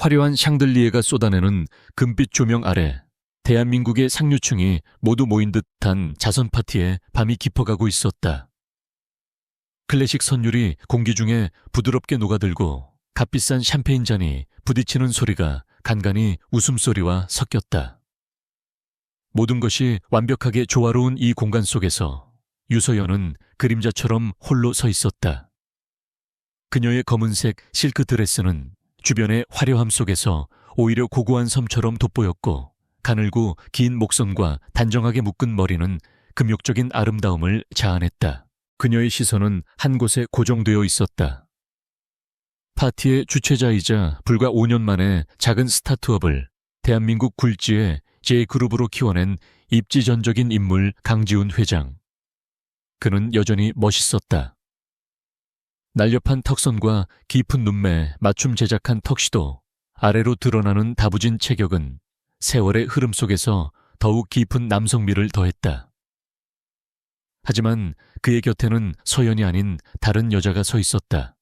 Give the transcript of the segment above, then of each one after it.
화려한 샹들리에가 쏟아내는 금빛 조명 아래 대한민국의 상류층이 모두 모인 듯한 자선 파티에 밤이 깊어가고 있었다. 클래식 선율이 공기 중에 부드럽게 녹아들고 값비싼 샴페인 잔이 부딪히는 소리가 간간히 웃음소리와 섞였다. 모든 것이 완벽하게 조화로운 이 공간 속에서 유서연은 그림자처럼 홀로 서 있었다. 그녀의 검은색 실크 드레스는 주변의 화려함 속에서 오히려 고고한 섬처럼 돋보였고, 가늘고 긴 목선과 단정하게 묶은 머리는 금욕적인 아름다움을 자아냈다. 그녀의 시선은 한 곳에 고정되어 있었다. 파티의 주최자이자 불과 5년 만에 작은 스타트업을 대한민국 굴지의 J그룹으로 키워낸 입지전적인 인물 강지훈 회장. 그는 여전히 멋있었다. 날렵한 턱선과 깊은 눈매 맞춤 제작한 턱시도, 아래로 드러나는 다부진 체격은 세월의 흐름 속에서 더욱 깊은 남성미를 더했다. 하지만 그의 곁에는 서연이 아닌 다른 여자가 서 있었다.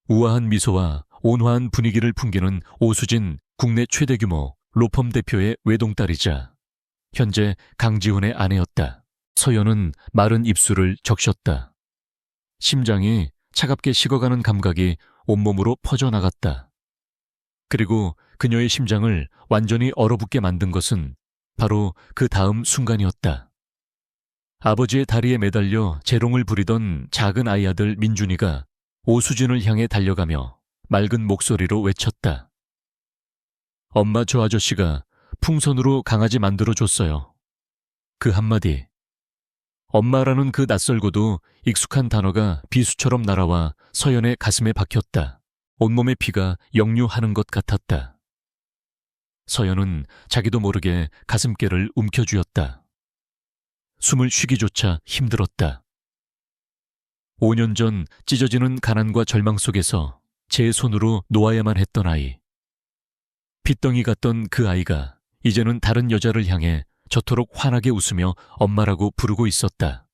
우아한 미소와 온화한 분위기를 풍기는 오수진 국내 최대 규모 로펌 대표의 외동딸이자 현재 강지훈의 아내였다. 서연은 마른 입술을 적셨다. 심장이 차갑게 식어가는 감각이 온몸으로 퍼져나갔다. 그리고 그녀의 심장을 완전히 얼어붙게 만든 것은 바로 그 다음 순간이었다. 아버지의 다리에 매달려 재롱을 부리던 작은 아이 아들 민준이가 오수진을 향해 달려가며 맑은 목소리로 외쳤다. 엄마, 저 아저씨가 풍선으로 강아지 만들어줬어요. 그 한마디. 엄마라는 그 낯설고도 익숙한 단어가 비수처럼 날아와 서연의 가슴에 박혔다. 온몸의 피가 역류하는 것 같았다. 서연은 자기도 모르게 가슴께를 움켜쥐었다. 숨을 쉬기조차 힘들었다. 5년 전 찢어지는 가난과 절망 속에서 제 손으로 놓아야만 했던 아이. 핏덩이 같던 그 아이가 이제는 다른 여자를 향해 저토록 환하게 웃으며 엄마라고 부르고 있었다.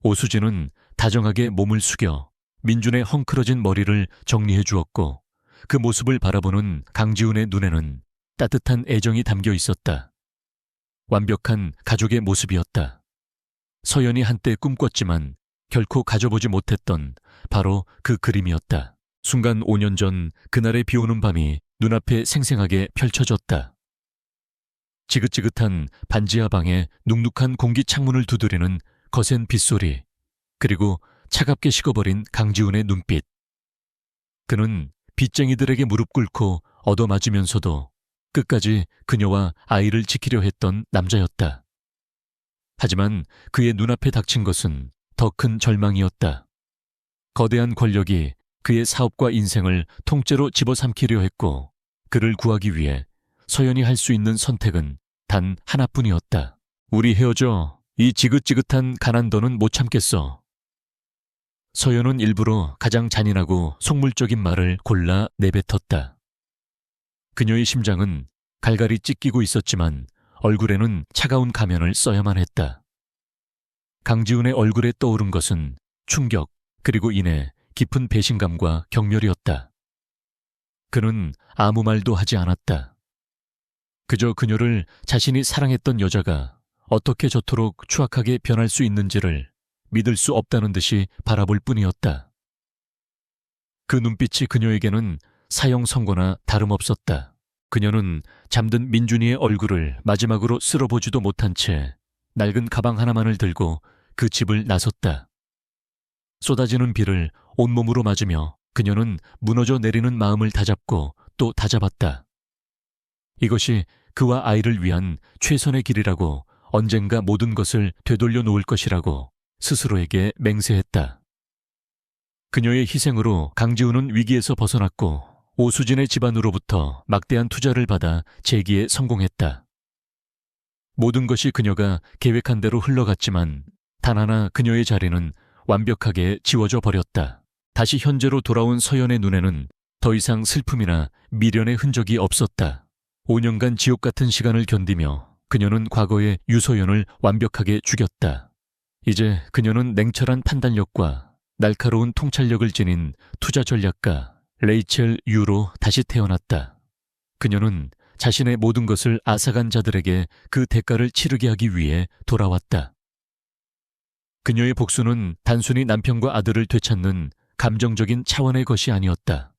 오수진은 다정하게 몸을 숙여 민준의 헝클어진 머리를 정리해 주었고, 그 모습을 바라보는 강지훈의 눈에는 따뜻한 애정이 담겨 있었다. 완벽한 가족의 모습이었다. 서연이 한때 꿈꿨지만 결코 가져보지 못했던 바로 그 그림이었다. 순간 5년 전 그날의 비오는 밤이 눈앞에 생생하게 펼쳐졌다. 지긋지긋한 반지하 방에 눅눅한 공기 창문을 두드리는 거센 빗소리, 그리고 차갑게 식어버린 강지훈의 눈빛. 그는 빚쟁이들에게 무릎 꿇고 얻어맞으면서도 끝까지 그녀와 아이를 지키려 했던 남자였다. 하지만 그의 눈앞에 닥친 것은 더 큰 절망이었다. 거대한 권력이 그의 사업과 인생을 통째로 집어삼키려 했고, 그를 구하기 위해 서연이 할 수 있는 선택은 단 하나뿐이었다. 우리 헤어져. 이 지긋지긋한 가난더는 못 참겠어. 서연은 일부러 가장 잔인하고 속물적인 말을 골라 내뱉었다. 그녀의 심장은 갈갈이 찢기고 있었지만 얼굴에는 차가운 가면을 써야만 했다. 강지훈의 얼굴에 떠오른 것은 충격, 그리고 이내 깊은 배신감과 경멸이었다. 그는 아무 말도 하지 않았다. 그저 그녀를 자신이 사랑했던 여자가 어떻게 저토록 추악하게 변할 수 있는지를 믿을 수 없다는 듯이 바라볼 뿐이었다. 그 눈빛이 그녀에게는 사형 선고나 다름없었다. 그녀는 잠든 민준이의 얼굴을 마지막으로 쓸어보지도 못한 채 낡은 가방 하나만을 들고 그 집을 나섰다. 쏟아지는 비를 온몸으로 맞으며 그녀는 무너져 내리는 마음을 다잡고 또 다잡았다. 이것이 그와 아이를 위한 최선의 길이라고, 언젠가 모든 것을 되돌려 놓을 것이라고 스스로에게 맹세했다. 그녀의 희생으로 강지훈은 위기에서 벗어났고 오수진의 집안으로부터 막대한 투자를 받아 재기에 성공했다. 모든 것이 그녀가 계획한 대로 흘러갔지만 단 하나 그녀의 자리는 완벽하게 지워져 버렸다. 다시 현재로 돌아온 서연의 눈에는 더 이상 슬픔이나 미련의 흔적이 없었다. 5년간 지옥 같은 시간을 견디며 그녀는 과거의 유서연을 완벽하게 죽였다. 이제 그녀는 냉철한 판단력과 날카로운 통찰력을 지닌 투자 전략가, 레이첼 유로 다시 태어났다. 그녀는 자신의 모든 것을 앗아간 자들에게 그 대가를 치르게 하기 위해 돌아왔다. 그녀의 복수는 단순히 남편과 아들을 되찾는 감정적인 차원의 것이 아니었다.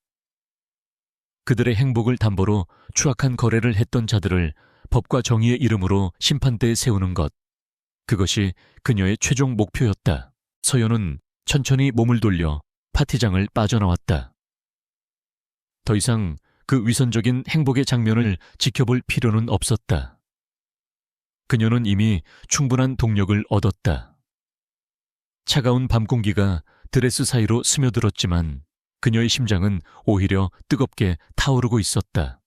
그들의 행복을 담보로 추악한 거래를 했던 자들을 법과 정의의 이름으로 심판대에 세우는 것. 그것이 그녀의 최종 목표였다. 서연은 천천히 몸을 돌려 파티장을 빠져나왔다. 더 이상 그 위선적인 행복의 장면을 지켜볼 필요는 없었다. 그녀는 이미 충분한 동력을 얻었다. 차가운 밤 공기가 드레스 사이로 스며들었지만 그녀의 심장은 오히려 뜨겁게 타오르고 있었다.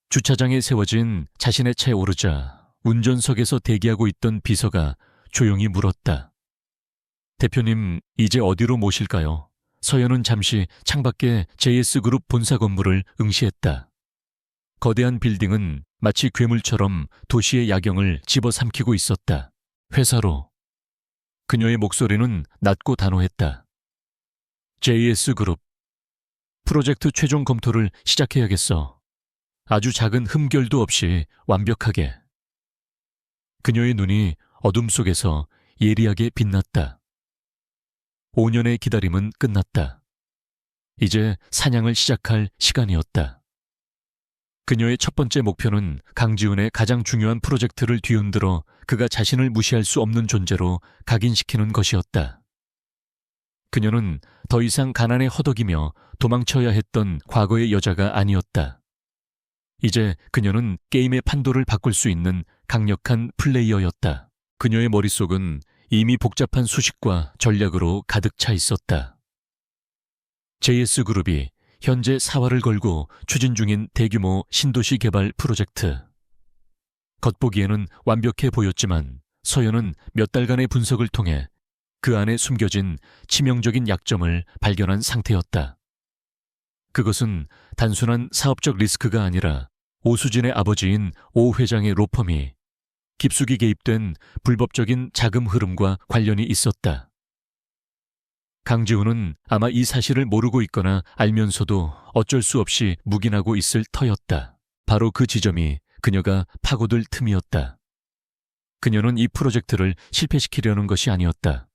주차장에 세워진 자신의 차에 오르자 운전석에서 대기하고 있던 비서가 조용히 물었다. 대표님, 이제 어디로 모실까요? 서연은 잠시 창밖에 JS그룹 본사 건물을 응시했다. 거대한 빌딩은 마치 괴물처럼 도시의 야경을 집어삼키고 있었다. 회사로. 그녀의 목소리는 낮고 단호했다. JS그룹. 프로젝트 최종 검토를 시작해야겠어. 아주 작은 흠결도 없이 완벽하게. 그녀의 눈이 어둠 속에서 예리하게 빛났다. 5년의 기다림은 끝났다. 이제 사냥을 시작할 시간이었다. 그녀의 첫 번째 목표는 강지훈의 가장 중요한 프로젝트를 뒤흔들어 그가 자신을 무시할 수 없는 존재로 각인시키는 것이었다. 그녀는 더 이상 가난에 허덕이며 도망쳐야 했던 과거의 여자가 아니었다. 이제 그녀는 게임의 판도를 바꿀 수 있는 강력한 플레이어였다. 그녀의 머릿속은 이미 복잡한 수식과 전략으로 가득 차 있었다. JS그룹이 현재 사활을 걸고 추진 중인 대규모 신도시 개발 프로젝트. 겉보기에는 완벽해 보였지만 서연은 몇 달간의 분석을 통해 그 안에 숨겨진 치명적인 약점을 발견한 상태였다. 그것은 단순한 사업적 리스크가 아니라 오수진의 아버지인 오 회장의 로펌이 깊숙이 개입된 불법적인 자금 흐름과 관련이 있었다. 강지훈은 아마 이 사실을 모르고 있거나 알면서도 어쩔 수 없이 묵인하고 있을 터였다. 바로 그 지점이 그녀가 파고들 틈이었다. 그녀는 이 프로젝트를 실패시키려는 것이 아니었다.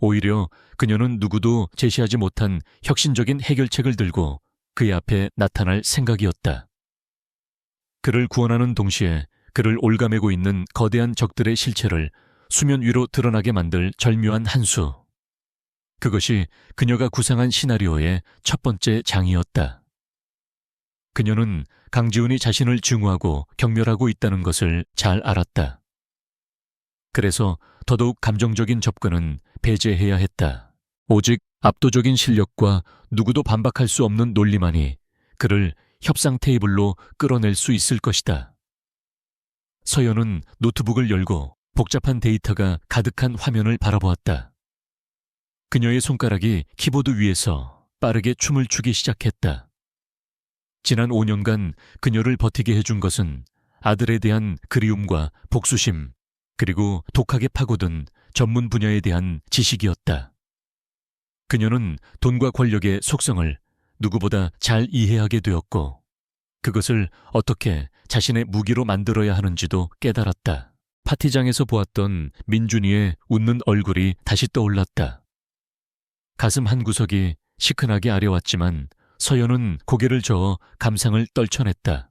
오히려 그녀는 누구도 제시하지 못한 혁신적인 해결책을 들고 그의 앞에 나타날 생각이었다. 그를 구원하는 동시에 그를 올가매고 있는 거대한 적들의 실체를 수면 위로 드러나게 만들 절묘한 한 수. 그것이 그녀가 구상한 시나리오의 첫 번째 장이었다. 그녀는 강지훈이 자신을 증오하고 경멸하고 있다는 것을 잘 알았다. 그래서 더더욱 감정적인 접근은 배제해야 했다. 오직 압도적인 실력과 누구도 반박할 수 없는 논리만이 그를 협상 테이블로 끌어낼 수 있을 것이다. 서연은 노트북을 열고 복잡한 데이터가 가득한 화면을 바라보았다. 그녀의 손가락이 키보드 위에서 빠르게 춤을 추기 시작했다. 지난 5년간 그녀를 버티게 해준 것은 아들에 대한 그리움과 복수심, 그리고 독하게 파고든 전문 분야에 대한 지식이었다. 그녀는 돈과 권력의 속성을 누구보다 잘 이해하게 되었고, 그것을 어떻게 자신의 무기로 만들어야 하는지도 깨달았다. 파티장에서 보았던 민준이의 웃는 얼굴이 다시 떠올랐다. 가슴 한 구석이 시큰하게 아려왔지만 서연은 고개를 저어 감상을 떨쳐냈다.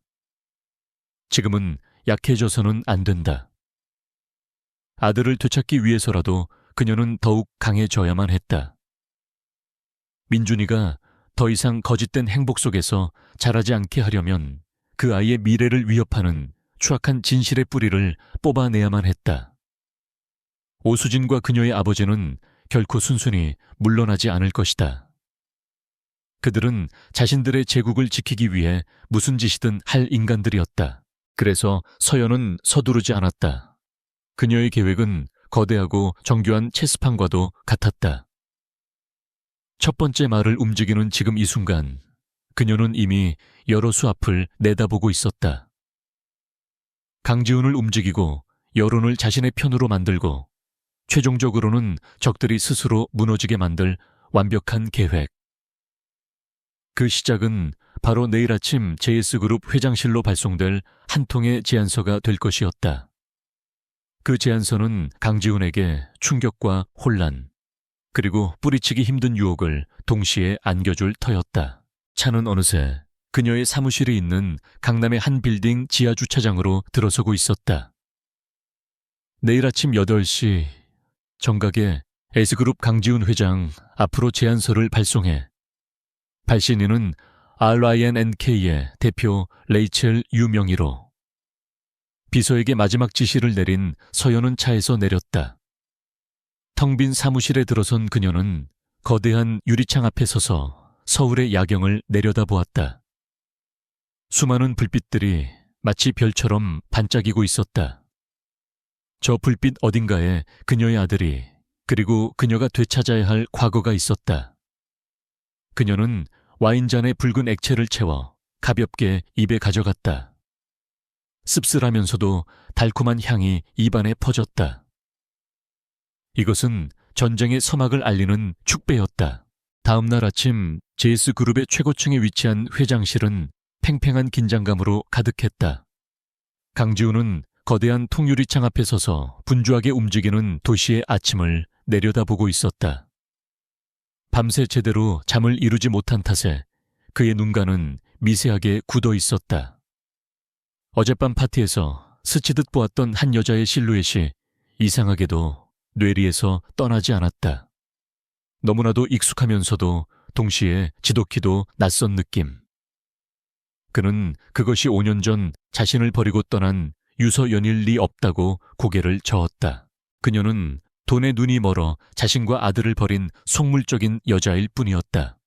지금은 약해져서는 안 된다. 아들을 되찾기 위해서라도 그녀는 더욱 강해져야만 했다. 민준이가 더 이상 거짓된 행복 속에서 자라지 않게 하려면 그 아이의 미래를 위협하는 추악한 진실의 뿌리를 뽑아내야만 했다. 오수진과 그녀의 아버지는 결코 순순히 물러나지 않을 것이다. 그들은 자신들의 제국을 지키기 위해 무슨 짓이든 할 인간들이었다. 그래서 서연은 서두르지 않았다. 그녀의 계획은 거대하고 정교한 체스판과도 같았다. 첫 번째 말을 움직이는 지금 이 순간, 그녀는 이미 여러 수 앞을 내다보고 있었다. 강지훈을 움직이고 여론을 자신의 편으로 만들고 최종적으로는 적들이 스스로 무너지게 만들 완벽한 계획. 그 시작은 바로 내일 아침 JS그룹 회장실로 발송될 한 통의 제안서가 될 것이었다. 그 제안서는 강지훈에게 충격과 혼란, 그리고 뿌리치기 힘든 유혹을 동시에 안겨줄 터였다. 차는 어느새 그녀의 사무실이 있는 강남의 한 빌딩 지하 주차장으로 들어서고 있었다. 내일 아침 8시 정각에 S그룹 강지훈 회장 앞으로 제안서를 발송해 발신인은 RINNK의 대표 레이첼 유명희로 비서에게 마지막 지시를 내린 서연은 차에서 내렸다. 텅 빈 사무실에 들어선 그녀는 거대한 유리창 앞에 서서 서울의 야경을 내려다보았다. 수많은 불빛들이 마치 별처럼 반짝이고 있었다. 저 불빛 어딘가에 그녀의 아들이, 그리고 그녀가 되찾아야 할 과거가 있었다. 그녀는 와인잔에 붉은 액체를 채워 가볍게 입에 가져갔다. 씁쓸하면서도 달콤한 향이 입안에 퍼졌다. 이것은 전쟁의 서막을 알리는 축배였다. 다음 날 아침 JS그룹의 최고층에 위치한 회장실은 팽팽한 긴장감으로 가득했다. 강지훈은 거대한 통유리창 앞에 서서 분주하게 움직이는 도시의 아침을 내려다보고 있었다. 밤새 제대로 잠을 이루지 못한 탓에 그의 눈가는 미세하게 굳어 있었다. 어젯밤 파티에서 스치듯 보았던 한 여자의 실루엣이 이상하게도 뇌리에서 떠나지 않았다. 너무나도 익숙하면서도 동시에 지독히도 낯선 느낌. 그는 그것이 5년 전 자신을 버리고 떠난 유서연일 리 없다고 고개를 저었다. 그녀는 돈에 눈이 멀어 자신과 아들을 버린 속물적인 여자일 뿐이었다.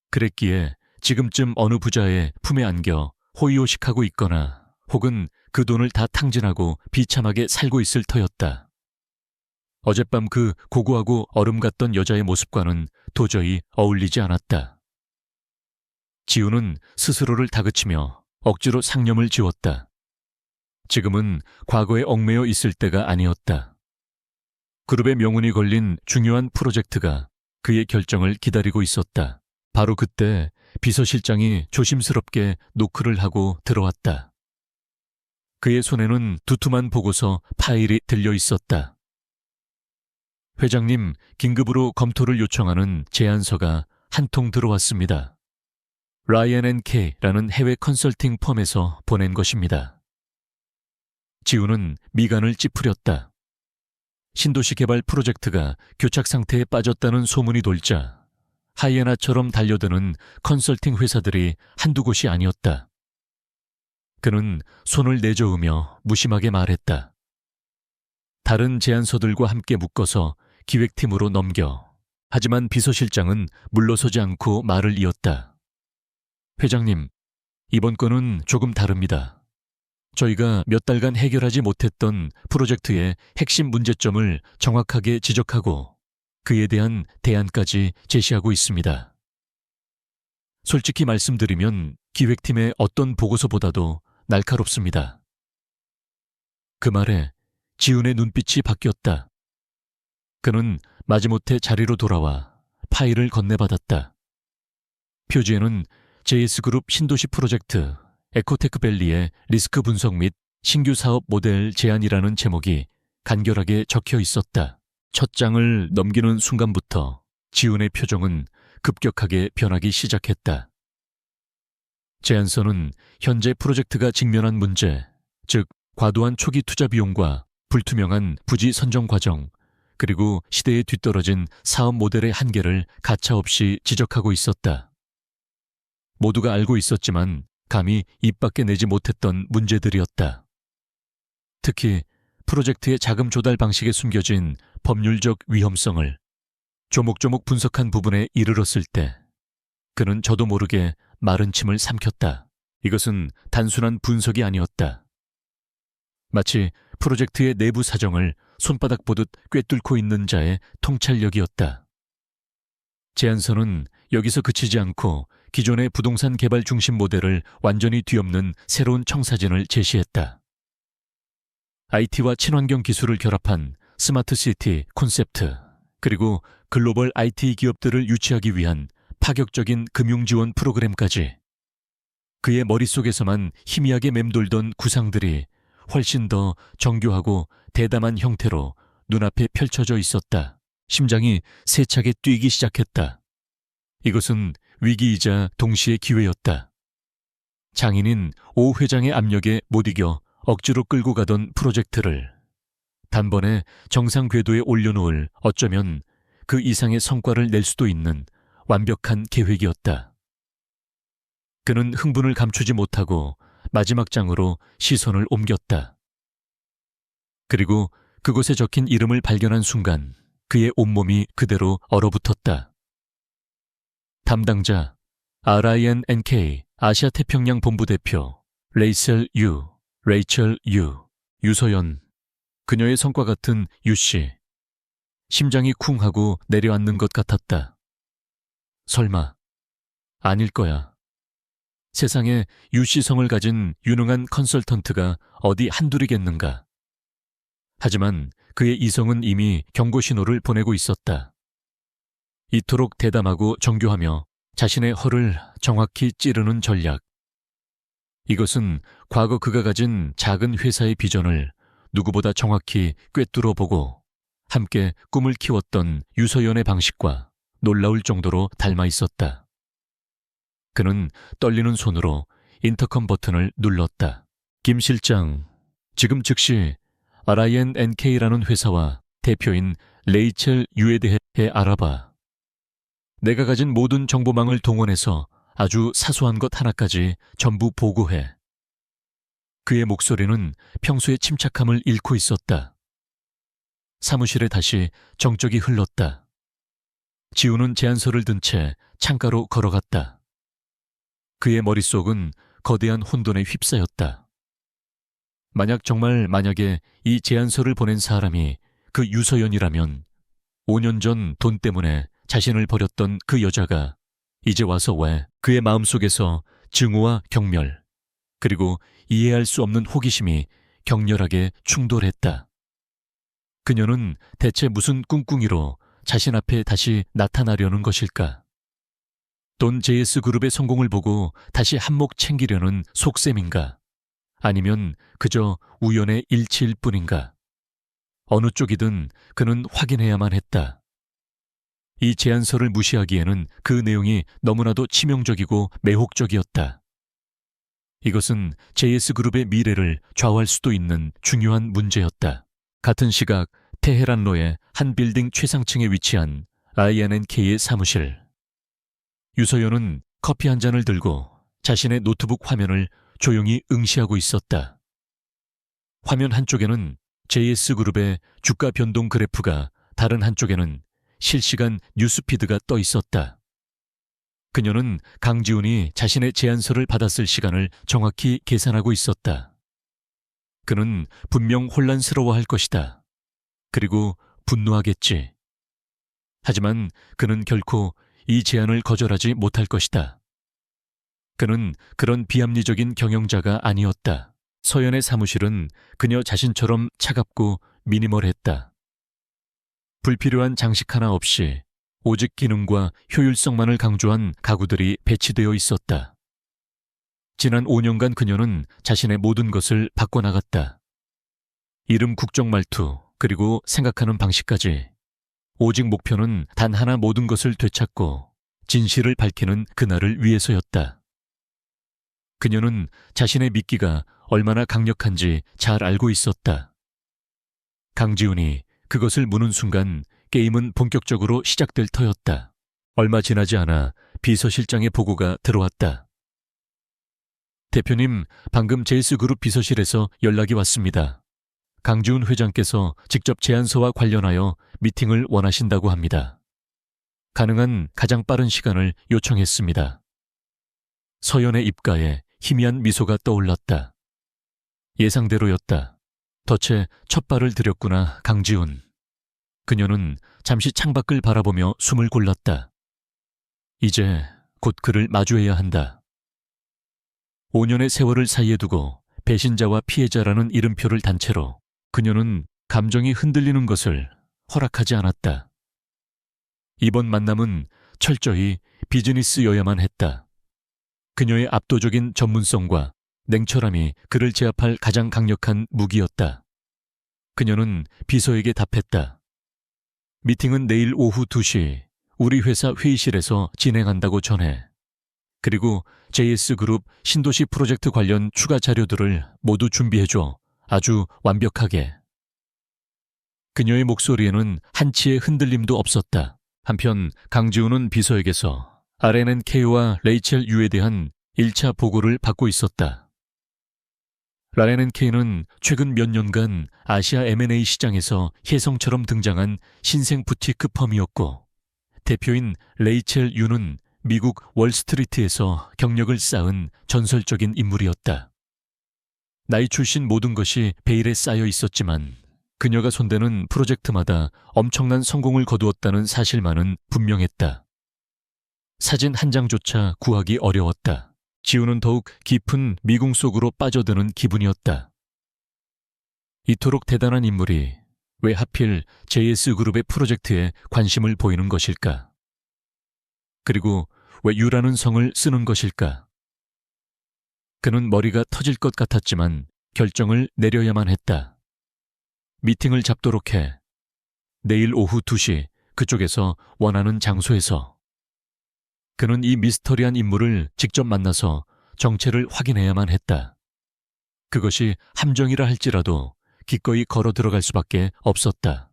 그랬기에 지금쯤 어느 부자의 품에 안겨 호의호식하고 있거나 혹은 그 돈을 다 탕진하고 비참하게 살고 있을 터였다. 어젯밤 그 고고하고 얼음 같던 여자의 모습과는 도저히 어울리지 않았다. 지우는 스스로를 다그치며 억지로 상념을 지웠다. 지금은 과거에 얽매여 있을 때가 아니었다. 그룹의 명운이 걸린 중요한 프로젝트가 그의 결정을 기다리고 있었다. 바로 그때 비서실장이 조심스럽게 노크를 하고 들어왔다. 그의 손에는 두툼한 보고서 파일이 들려 있었다. 회장님, 긴급으로 검토를 요청하는 제안서가 한 통 들어왔습니다. RINNK라는 해외 컨설팅 펌에서 보낸 것입니다. 지우는 미간을 찌푸렸다. 신도시 개발 프로젝트가 교착 상태에 빠졌다는 소문이 돌자 하이에나처럼 달려드는 컨설팅 회사들이 한두 곳이 아니었다. 그는 손을 내저으며 무심하게 말했다. 다른 제안서들과 함께 묶어서 기획팀으로 넘겨. 하지만 비서실장은 물러서지 않고 말을 이었다. 회장님, 이번 건은 조금 다릅니다. 저희가 몇 달간 해결하지 못했던 프로젝트의 핵심 문제점을 정확하게 지적하고 그에 대한 대안까지 제시하고 있습니다. 솔직히 말씀드리면 기획팀의 어떤 보고서보다도 날카롭습니다. 그 말에 지훈의 눈빛이 바뀌었다. 그는 마지못해 자리로 돌아와 파일을 건네받았다. 표지에는 JS그룹 신도시 프로젝트 에코테크밸리의 리스크 분석 및 신규 사업 모델 제안이라는 제목이 간결하게 적혀 있었다. 첫 장을 넘기는 순간부터 지훈의 표정은 급격하게 변하기 시작했다. 제안서는 현재 프로젝트가 직면한 문제, 즉 과도한 초기 투자 비용과 불투명한 부지 선정 과정, 그리고 시대에 뒤떨어진 사업 모델의 한계를 가차없이 지적하고 있었다. 모두가 알고 있었지만 감히 입 밖에 내지 못했던 문제들이었다. 특히 프로젝트의 자금 조달 방식에 숨겨진 법률적 위험성을 조목조목 분석한 부분에 이르렀을 때 그는 저도 모르게 마른 침을 삼켰다. 이것은 단순한 분석이 아니었다. 마치 프로젝트의 내부 사정을 손바닥 보듯 꿰뚫고 있는 자의 통찰력이었다. 제안서는 여기서 그치지 않고 기존의 부동산 개발 중심 모델을 완전히 뒤엎는 새로운 청사진을 제시했다. IT와 친환경 기술을 결합한 스마트 시티 콘셉트, 그리고 글로벌 IT 기업들을 유치하기 위한 파격적인 금융지원 프로그램까지. 그의 머릿속에서만 희미하게 맴돌던 구상들이 훨씬 더 정교하고 대담한 형태로 눈앞에 펼쳐져 있었다. 심장이 세차게 뛰기 시작했다. 이것은 위기이자 동시에 기회였다. 장인인 오 회장의 압력에 못 이겨 억지로 끌고 가던 프로젝트를 단번에 정상 궤도에 올려놓을, 어쩌면 그 이상의 성과를 낼 수도 있는 완벽한 계획이었다. 그는 흥분을 감추지 못하고 마지막 장으로 시선을 옮겼다. 그리고 그곳에 적힌 이름을 발견한 순간 그의 온몸이 그대로 얼어붙었다. 담당자 RINNK 아시아태평양 본부 대표 레이첼 유, 유서연. 그녀의 성과 같은 유씨. 심장이 쿵 하고 내려앉는 것 같았다. 설마 아닐 거야. 세상에 유씨 성을 가진 유능한 컨설턴트가 어디 한둘이겠는가. 하지만 그의 이성은 이미 경고 신호를 보내고 있었다. 이토록 대담하고 정교하며 자신의 허를 정확히 찌르는 전략. 이것은 과거 그가 가진 작은 회사의 비전을 누구보다 정확히 꿰뚫어 보고 함께 꿈을 키웠던 유서연의 방식과 놀라울 정도로 닮아 있었다. 그는 떨리는 손으로 인터컴 버튼을 눌렀다. 김 실장, 지금 즉시 RINNK라는 회사와 대표인 레이첼 유에 대해 알아봐. 내가 가진 모든 정보망을 동원해서 아주 사소한 것 하나까지 전부 보고해. 그의 목소리는 평소의 침착함을 잃고 있었다. 사무실에 다시 정적이 흘렀다. 지우는 제안서를 든 채 창가로 걸어갔다. 그의 머릿속은 거대한 혼돈에 휩싸였다. 만약에 이 제안서를 보낸 사람이 그 유서연이라면 5년 전 돈 때문에 자신을 버렸던 그 여자가 이제 와서 왜 그의 마음속에서 증오와 경멸, 그리고 이해할 수 없는 호기심이 격렬하게 충돌했다. 그녀는 대체 무슨 꿍꿍이로 자신 앞에 다시 나타나려는 것일까? 돈 JS 그룹의 성공을 보고 다시 한몫 챙기려는 속셈인가? 아니면 그저 우연의 일치일 뿐인가? 어느 쪽이든 그는 확인해야만 했다. 이 제안서를 무시하기에는 그 내용이 너무나도 치명적이고 매혹적이었다. 이것은 JS그룹의 미래를 좌우할 수도 있는 중요한 문제였다. 같은 시각 테헤란로의 한 빌딩 최상층에 위치한 INNK의 사무실. 유서연은 커피 한 잔을 들고 자신의 노트북 화면을 조용히 응시하고 있었다. 화면 한쪽에는 JS그룹의 주가 변동 그래프가, 다른 한쪽에는 실시간 뉴스피드가 떠 있었다. 그녀는 강지훈이 자신의 제안서를 받았을 시간을 정확히 계산하고 있었다. 그는 분명 혼란스러워할 것이다. 그리고 분노하겠지. 하지만 그는 결코 이 제안을 거절하지 못할 것이다. 그는 그런 비합리적인 경영자가 아니었다. 서연의 사무실은 그녀 자신처럼 차갑고 미니멀했다. 불필요한 장식 하나 없이 오직 기능과 효율성만을 강조한 가구들이 배치되어 있었다. 지난 5년간 그녀는 자신의 모든 것을 바꿔나갔다. 이름 국정 말투, 그리고 생각하는 방식까지. 오직 목표는 단 하나, 모든 것을 되찾고 진실을 밝히는 그날을 위해서였다. 그녀는 자신의 미끼가 얼마나 강력한지 잘 알고 있었다. 강지훈이 그것을 무는 순간 게임은 본격적으로 시작될 터였다. 얼마 지나지 않아 비서실장의 보고가 들어왔다. 대표님, 방금 JS그룹 비서실에서 연락이 왔습니다. 강지훈 회장께서 직접 제안서와 관련하여 미팅을 원하신다고 합니다. 가능한 가장 빠른 시간을 요청했습니다. 서연의 입가에 희미한 미소가 떠올랐다. 예상대로였다. 덫에 첫 발을 들였구나, 강지훈. 그녀는 잠시 창밖을 바라보며 숨을 골랐다. 이제 곧 그를 마주해야 한다. 5년의 세월을 사이에 두고 배신자와 피해자라는 이름표를 단 채로 그녀는 감정이 흔들리는 것을 허락하지 않았다. 이번 만남은 철저히 비즈니스여야만 했다. 그녀의 압도적인 전문성과 냉철함이 그를 제압할 가장 강력한 무기였다. 그녀는 비서에게 답했다. 미팅은 내일 오후 2시 우리 회사 회의실에서 진행한다고 전해. 그리고 JS그룹 신도시 프로젝트 관련 추가 자료들을 모두 준비해줘. 아주 완벽하게. 그녀의 목소리에는 한치의 흔들림도 없었다. 한편 강지훈은 비서에게서 RNNK와 레이첼 유에 대한 1차 보고를 받고 있었다. RNNK는 최근 몇 년간 아시아 M&A 시장에서 혜성처럼 등장한 신생 부티크 펌이었고, 대표인 레이첼 유는 미국 월스트리트에서 경력을 쌓은 전설적인 인물이었다. 나이 출신 모든 것이 베일에 쌓여 있었지만 그녀가 손대는 프로젝트마다 엄청난 성공을 거두었다는 사실만은 분명했다. 사진 한 장조차 구하기 어려웠다. 지우는 더욱 깊은 미궁 속으로 빠져드는 기분이었다. 이토록 대단한 인물이 왜 하필 JS그룹의 프로젝트에 관심을 보이는 것일까? 그리고 왜 유라는 성을 쓰는 것일까? 그는 머리가 터질 것 같았지만 결정을 내려야만 했다. 미팅을 잡도록 해. 내일 오후 2시 그쪽에서 원하는 장소에서. 그는 이 미스터리한 인물을 직접 만나서 정체를 확인해야만 했다. 그것이 함정이라 할지라도 기꺼이 걸어 들어갈 수밖에 없었다.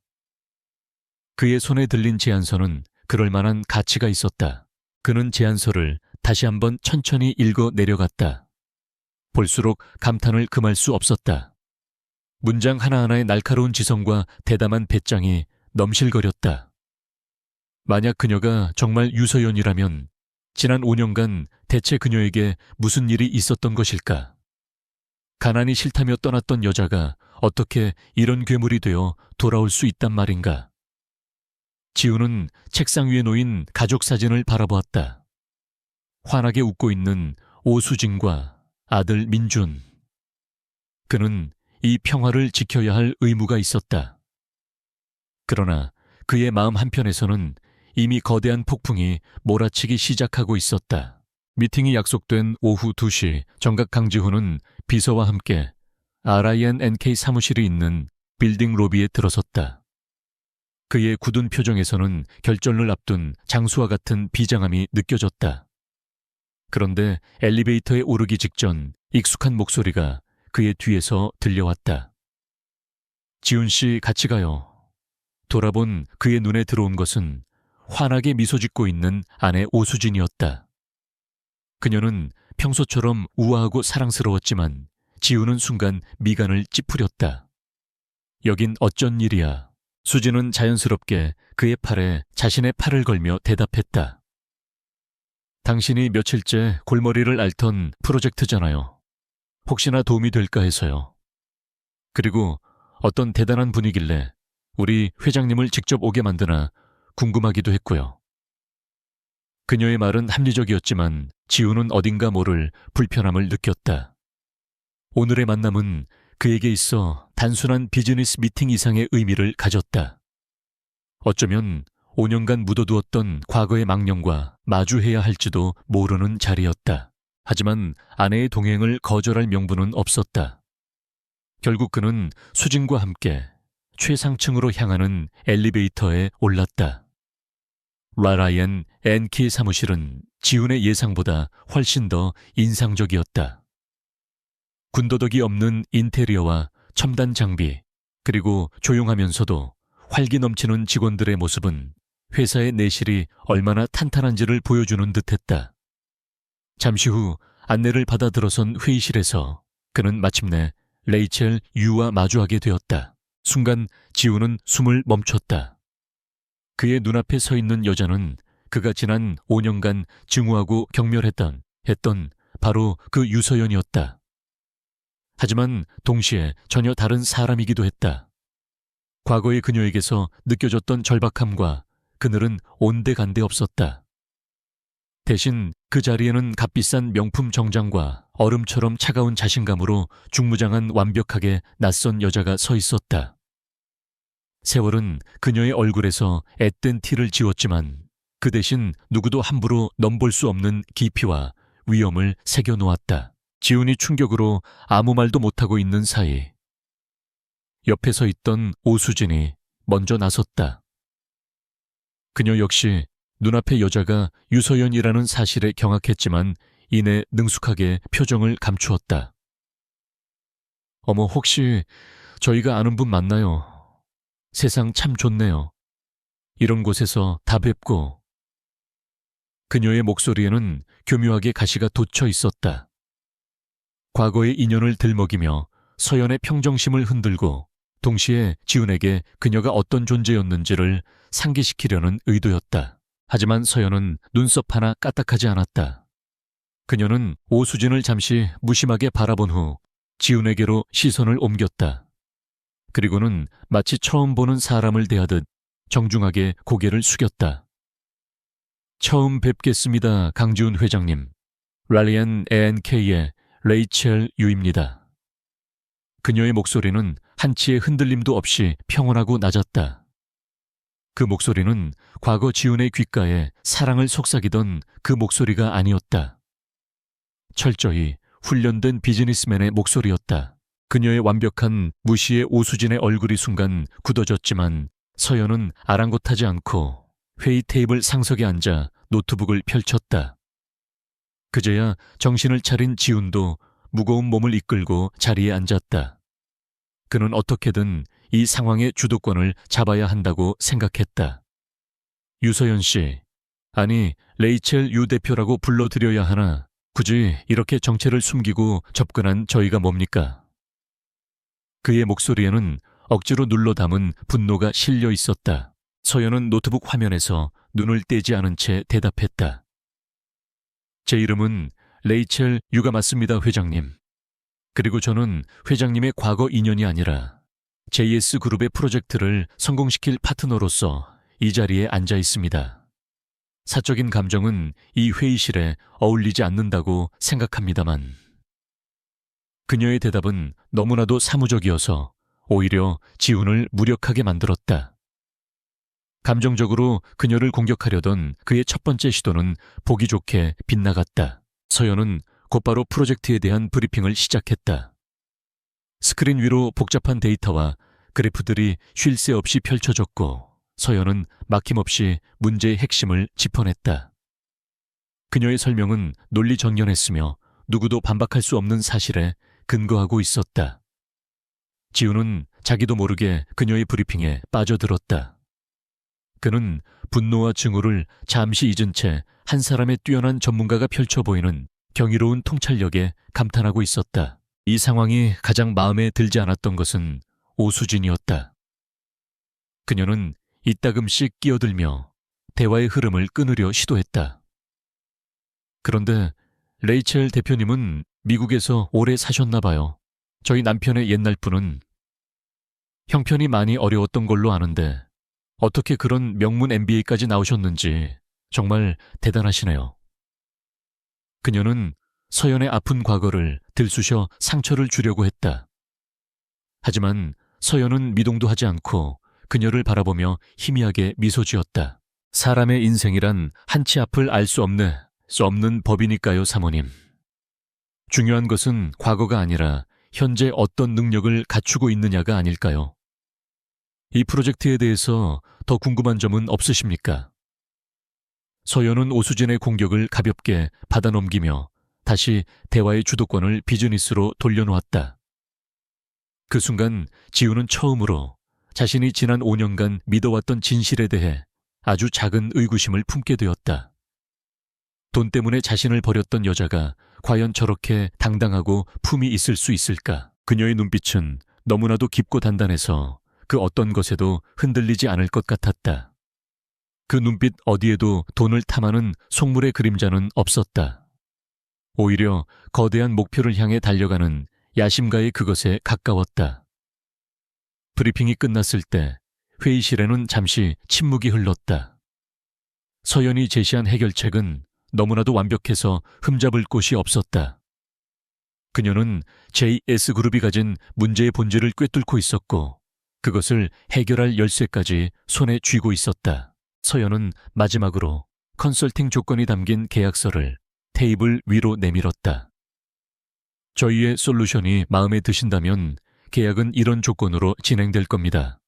그의 손에 들린 제안서는 그럴 만한 가치가 있었다. 그는 제안서를 다시 한번 천천히 읽어 내려갔다. 볼수록 감탄을 금할 수 없었다. 문장 하나하나의 날카로운 지성과 대담한 배짱이 넘실거렸다. 만약 그녀가 정말 유서연이라면 지난 5년간 대체 그녀에게 무슨 일이 있었던 것일까? 가난이 싫다며 떠났던 여자가 어떻게 이런 괴물이 되어 돌아올 수 있단 말인가? 지우는 책상 위에 놓인 가족 사진을 바라보았다. 환하게 웃고 있는 오수진과 아들 민준. 그는 이 평화를 지켜야 할 의무가 있었다. 그러나 그의 마음 한편에서는 이미 거대한 폭풍이 몰아치기 시작하고 있었다. 미팅이 약속된 오후 2시 정각 강지훈은 비서와 함께 RINNK 사무실이 있는 빌딩 로비에 들어섰다. 그의 굳은 표정에서는 결전을 앞둔 장수와 같은 비장함이 느껴졌다. 그런데 엘리베이터에 오르기 직전 익숙한 목소리가 그의 뒤에서 들려왔다. 지훈 씨 같이 가요. 돌아본 그의 눈에 들어온 것은 환하게 미소 짓고 있는 아내 오수진이었다. 그녀는 평소처럼 우아하고 사랑스러웠지만 지우는 순간 미간을 찌푸렸다. 여긴 어쩐 일이야. 수진은 자연스럽게 그의 팔에 자신의 팔을 걸며 대답했다. 당신이 며칠째 골머리를 앓던 프로젝트잖아요. 혹시나 도움이 될까 해서요. 그리고 어떤 대단한 분이길래 우리 회장님을 직접 오게 만드나 궁금하기도 했고요. 그녀의 말은 합리적이었지만 지우는 어딘가 모를 불편함을 느꼈다. 오늘의 만남은 그에게 있어 단순한 비즈니스 미팅 이상의 의미를 가졌다. 어쩌면 5년간 묻어두었던 과거의 망령과 마주해야 할지도 모르는 자리였다. 하지만 아내의 동행을 거절할 명분은 없었다. 결국 그는 수진과 함께 최상층으로 향하는 엘리베이터에 올랐다. 라라이언 NK 사무실은 지훈의 예상보다 훨씬 더 인상적이었다. 군더더기 없는 인테리어와 첨단 장비, 그리고 조용하면서도 활기 넘치는 직원들의 모습은 회사의 내실이 얼마나 탄탄한지를 보여주는 듯했다. 잠시 후 안내를 받아 들어선 회의실에서 그는 마침내 레이첼 유와 마주하게 되었다. 순간 지우는 숨을 멈췄다. 그의 눈앞에 서 있는 여자는 그가 지난 5년간 증오하고 경멸했던 바로 그 유서연이었다. 하지만 동시에 전혀 다른 사람이기도 했다. 과거의 그녀에게서 느껴졌던 절박함과 그늘은 온데간데 없었다. 대신 그 자리에는 값비싼 명품 정장과 얼음처럼 차가운 자신감으로 중무장한 완벽하게 낯선 여자가 서 있었다. 세월은 그녀의 얼굴에서 앳된 티를 지웠지만 그 대신 누구도 함부로 넘볼 수 없는 깊이와 위험을 새겨놓았다. 지훈이 충격으로 아무 말도 못하고 있는 사이 옆에 서 있던 오수진이 먼저 나섰다. 그녀 역시 눈앞의 여자가 유서연이라는 사실에 경악했지만 이내 능숙하게 표정을 감추었다. 어머, 혹시 저희가 아는 분 맞나요? 세상 참 좋네요. 이런 곳에서 다 뵙고. 그녀의 목소리에는 교묘하게 가시가 돋쳐 있었다. 과거의 인연을 들먹이며 서연의 평정심을 흔들고 동시에 지훈에게 그녀가 어떤 존재였는지를 상기시키려는 의도였다. 하지만 서연은 눈썹 하나 까딱하지 않았다. 그녀는 오수진을 잠시 무심하게 바라본 후 지훈에게로 시선을 옮겼다. 그리고는 마치 처음 보는 사람을 대하듯 정중하게 고개를 숙였다. 처음 뵙겠습니다, 강지훈 회장님. 랄리안 A&K의 레이첼 유입니다. 그녀의 목소리는 한치의 흔들림도 없이 평온하고 낮았다. 그 목소리는 과거 지훈의 귓가에 사랑을 속삭이던 그 목소리가 아니었다. 철저히 훈련된 비즈니스맨의 목소리였다. 그녀의 완벽한 무시의 오수진의 얼굴이 순간 굳어졌지만 서연은 아랑곳하지 않고 회의 테이블 상석에 앉아 노트북을 펼쳤다. 그제야 정신을 차린 지훈도 무거운 몸을 이끌고 자리에 앉았다. 그는 어떻게든 이 상황의 주도권을 잡아야 한다고 생각했다. 유서연 씨, 아니 레이첼 유 대표라고 불러드려야 하나? 굳이 이렇게 정체를 숨기고 접근한 저희가 뭡니까? 그의 목소리에는 억지로 눌러 담은 분노가 실려 있었다. 서연은 노트북 화면에서 눈을 떼지 않은 채 대답했다. 제 이름은 레이첼 유가 맞습니다, 회장님. 그리고 저는 회장님의 과거 인연이 아니라 JS그룹의 프로젝트를 성공시킬 파트너로서 이 자리에 앉아 있습니다. 사적인 감정은 이 회의실에 어울리지 않는다고 생각합니다만. 그녀의 대답은 너무나도 사무적이어서 오히려 지훈을 무력하게 만들었다. 감정적으로 그녀를 공격하려던 그의 첫 번째 시도는 보기 좋게 빗나갔다. 서연은 곧바로 프로젝트에 대한 브리핑을 시작했다. 스크린 위로 복잡한 데이터와 그래프들이 쉴 새 없이 펼쳐졌고 서연은 막힘없이 문제의 핵심을 짚어냈다. 그녀의 설명은 논리정연했으며 누구도 반박할 수 없는 사실에 근거하고 있었다. 지훈은 자기도 모르게 그녀의 브리핑에 빠져들었다. 그는 분노와 증오를 잠시 잊은 채 한 사람의 뛰어난 전문가가 펼쳐 보이는 경이로운 통찰력에 감탄하고 있었다. 이 상황이 가장 마음에 들지 않았던 것은 오수진이었다. 그녀는 이따금씩 끼어들며 대화의 흐름을 끊으려 시도했다. 그런데 레이첼 대표님은 미국에서 오래 사셨나 봐요. 저희 남편의 옛날 분은 형편이 많이 어려웠던 걸로 아는데 어떻게 그런 명문 MBA까지 나오셨는지 정말 대단하시네요. 그녀는 서연의 아픈 과거를 들쑤셔 상처를 주려고 했다. 하지만 서연은 미동도 하지 않고 그녀를 바라보며 희미하게 미소 지었다. 사람의 인생이란 한치 앞을 알 수 없는 법이니까요, 사모님. 중요한 것은 과거가 아니라 현재 어떤 능력을 갖추고 있느냐가 아닐까요? 이 프로젝트에 대해서 더 궁금한 점은 없으십니까? 서연은 오수진의 공격을 가볍게 받아넘기며 다시 대화의 주도권을 비즈니스로 돌려놓았다. 그 순간 지훈은 처음으로 자신이 지난 5년간 믿어왔던 진실에 대해 아주 작은 의구심을 품게 되었다. 돈 때문에 자신을 버렸던 여자가 과연 저렇게 당당하고 품이 있을 수 있을까? 그녀의 눈빛은 너무나도 깊고 단단해서 그 어떤 것에도 흔들리지 않을 것 같았다. 그 눈빛 어디에도 돈을 탐하는 속물의 그림자는 없었다. 오히려 거대한 목표를 향해 달려가는 야심가의 그것에 가까웠다. 브리핑이 끝났을 때 회의실에는 잠시 침묵이 흘렀다. 서연이 제시한 해결책은 너무나도 완벽해서 흠잡을 곳이 없었다. 그녀는 JS그룹이 가진 문제의 본질을 꿰뚫고 있었고 그것을 해결할 열쇠까지 손에 쥐고 있었다. 서연은 마지막으로 컨설팅 조건이 담긴 계약서를 테이블 위로 내밀었다. 저희의 솔루션이 마음에 드신다면 계약은 이런 조건으로 진행될 겁니다.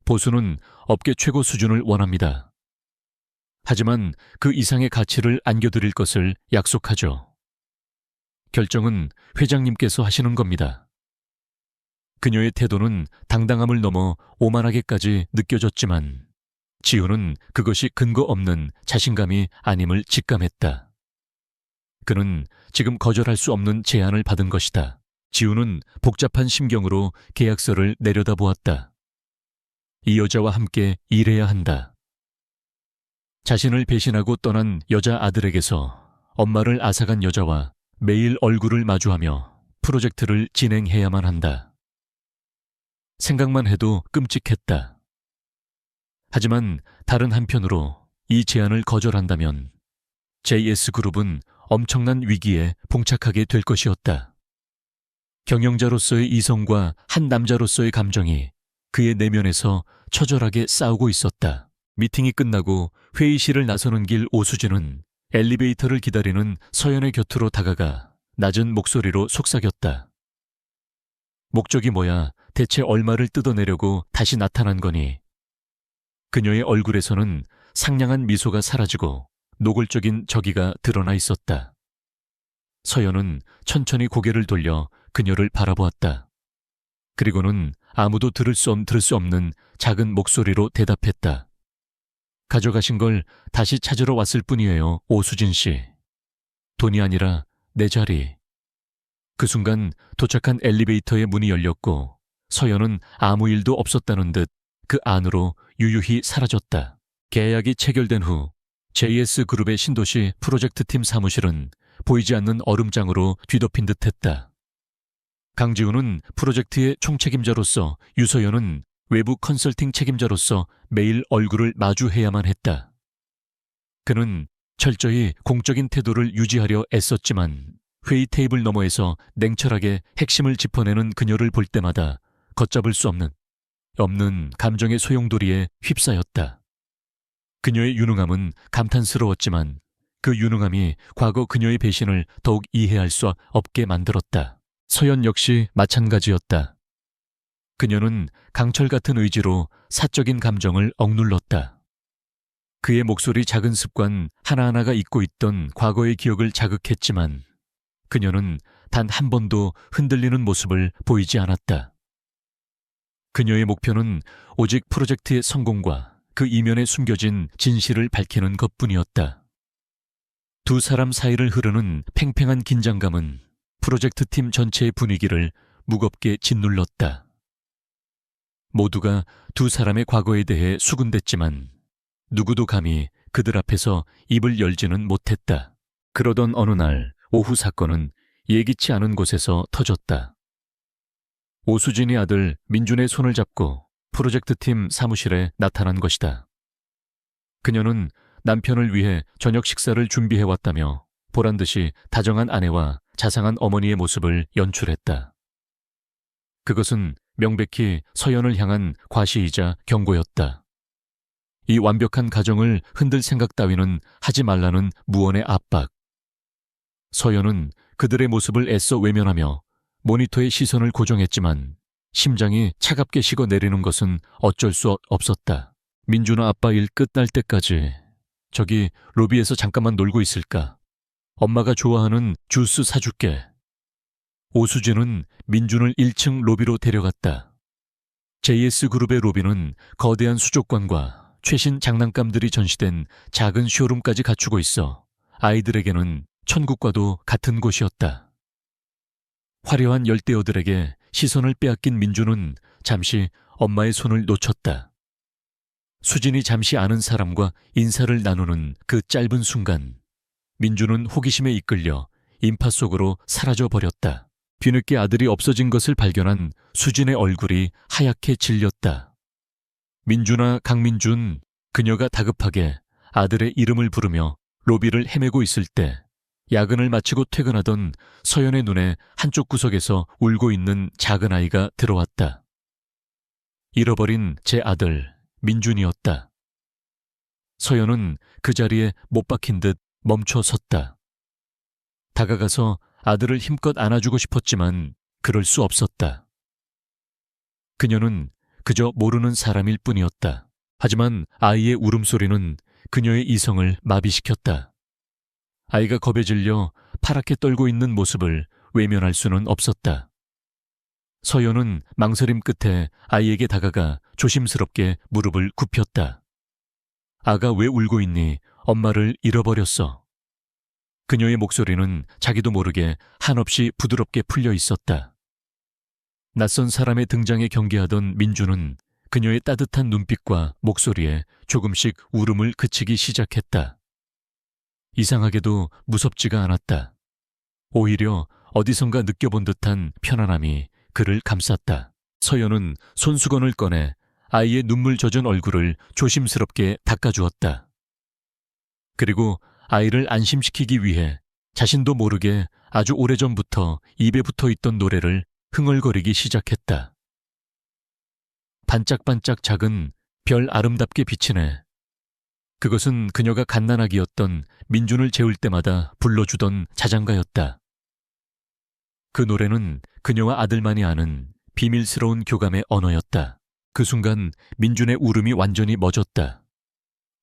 보수는 업계 최고 수준을 원합니다. 하지만 그 이상의 가치를 안겨드릴 것을 약속하죠. 결정은 회장님께서 하시는 겁니다. 그녀의 태도는 당당함을 넘어 오만하게까지 느껴졌지만 지우는 그것이 근거 없는 자신감이 아님을 직감했다. 그는 지금 거절할 수 없는 제안을 받은 것이다. 지우는 복잡한 심경으로 계약서를 내려다보았다. 이 여자와 함께 일해야 한다. 자신을 배신하고 떠난 여자 아들에게서 엄마를 앗아간 여자와 매일 얼굴을 마주하며 프로젝트를 진행해야만 한다. 생각만 해도 끔찍했다. 하지만 다른 한편으로 이 제안을 거절한다면 JS그룹은 엄청난 위기에 봉착하게 될 것이었다. 경영자로서의 이성과 한 남자로서의 감정이 그의 내면에서 처절하게 싸우고 있었다. 미팅이 끝나고 회의실을 나서는 길 오수진은 엘리베이터를 기다리는 서연의 곁으로 다가가 낮은 목소리로 속삭였다. 목적이 뭐야? 대체 얼마를 뜯어내려고 다시 나타난 거니? 그녀의 얼굴에서는 상냥한 미소가 사라지고 노골적인 저기가 드러나 있었다. 서연은 천천히 고개를 돌려 그녀를 바라보았다. 그리고는 아무도 들을 수 없는 작은 목소리로 대답했다. 가져가신 걸 다시 찾으러 왔을 뿐이에요, 오수진 씨. 돈이 아니라 내 자리. 그 순간 도착한 엘리베이터의 문이 열렸고 서연은 아무 일도 없었다는 듯 그 안으로 유유히 사라졌다. 계약이 체결된 후 JS그룹의 신도시 프로젝트팀 사무실은 보이지 않는 얼음장으로 뒤덮인 듯했다. 강지우는 프로젝트의 총책임자로서, 유서연은 외부 컨설팅 책임자로서 매일 얼굴을 마주해야만 했다. 그는 철저히 공적인 태도를 유지하려 애썼지만 회의 테이블 너머에서 냉철하게 핵심을 짚어내는 그녀를 볼 때마다 걷잡을 수 없는 감정의 소용돌이에 휩싸였다. 그녀의 유능함은 감탄스러웠지만 그 유능함이 과거 그녀의 배신을 더욱 이해할 수 없게 만들었다. 서연 역시 마찬가지였다. 그녀는 강철 같은 의지로 사적인 감정을 억눌렀다. 그의 목소리 작은 습관 하나하나가 잊고 있던 과거의 기억을 자극했지만 그녀는 단 한 번도 흔들리는 모습을 보이지 않았다. 그녀의 목표는 오직 프로젝트의 성공과 그 이면에 숨겨진 진실을 밝히는 것뿐이었다. 두 사람 사이를 흐르는 팽팽한 긴장감은 프로젝트 팀 전체의 분위기를 무겁게 짓눌렀다. 모두가 두 사람의 과거에 대해 수군댔지만 누구도 감히 그들 앞에서 입을 열지는 못했다. 그러던 어느 날 오후 사건은 예기치 않은 곳에서 터졌다. 오수진의 아들 민준의 손을 잡고 프로젝트팀 사무실에 나타난 것이다. 그녀는 남편을 위해 저녁 식사를 준비해왔다며 보란듯이 다정한 아내와 자상한 어머니의 모습을 연출했다. 그것은 명백히 서연을 향한 과시이자 경고였다. 이 완벽한 가정을 흔들 생각 따위는 하지 말라는 무언의 압박. 서연은 그들의 모습을 애써 외면하며 모니터의 시선을 고정했지만 심장이 차갑게 식어내리는 것은 어쩔 수 없었다. 민준아, 아빠 일 끝날 때까지 저기 로비에서 잠깐만 놀고 있을까? 엄마가 좋아하는 주스 사줄게. 오수진은 민준을 1층 로비로 데려갔다. JS그룹의 로비는 거대한 수족관과 최신 장난감들이 전시된 작은 쇼룸까지 갖추고 있어 아이들에게는 천국과도 같은 곳이었다. 화려한 열대어들에게 시선을 빼앗긴 민준은 잠시 엄마의 손을 놓쳤다. 수진이 잠시 아는 사람과 인사를 나누는 그 짧은 순간 민준은 호기심에 이끌려 인파 속으로 사라져버렸다. 뒤늦게 아들이 없어진 것을 발견한 수진의 얼굴이 하얗게 질렸다. 민준아, 강민준. 그녀가 다급하게 아들의 이름을 부르며 로비를 헤매고 있을 때 야근을 마치고 퇴근하던 서연의 눈에 한쪽 구석에서 울고 있는 작은 아이가 들어왔다. 잃어버린 제 아들 민준이었다. 서연은 그 자리에 못 박힌 듯 멈춰 섰다. 다가가서 아들을 힘껏 안아주고 싶었지만 그럴 수 없었다. 그녀는 그저 모르는 사람일 뿐이었다. 하지만 아이의 울음소리는 그녀의 이성을 마비시켰다. 아이가 겁에 질려 파랗게 떨고 있는 모습을 외면할 수는 없었다. 서연은 망설임 끝에 아이에게 다가가 조심스럽게 무릎을 굽혔다. 아가 왜 울고 있니? 엄마를 잃어버렸어. 그녀의 목소리는 자기도 모르게 한없이 부드럽게 풀려 있었다. 낯선 사람의 등장에 경계하던 민주는 그녀의 따뜻한 눈빛과 목소리에 조금씩 울음을 그치기 시작했다. 이상하게도 무섭지가 않았다. 오히려 어디선가 느껴본 듯한 편안함이 그를 감쌌다. 서연은 손수건을 꺼내 아이의 눈물 젖은 얼굴을 조심스럽게 닦아주었다. 그리고 아이를 안심시키기 위해 자신도 모르게 아주 오래전부터 입에 붙어 있던 노래를 흥얼거리기 시작했다. 반짝반짝 작은 별 아름답게 비치네. 그것은 그녀가 갓난아기였던 민준을 재울 때마다 불러주던 자장가였다. 그 노래는 그녀와 아들만이 아는 비밀스러운 교감의 언어였다. 그 순간 민준의 울음이 완전히 멎었다.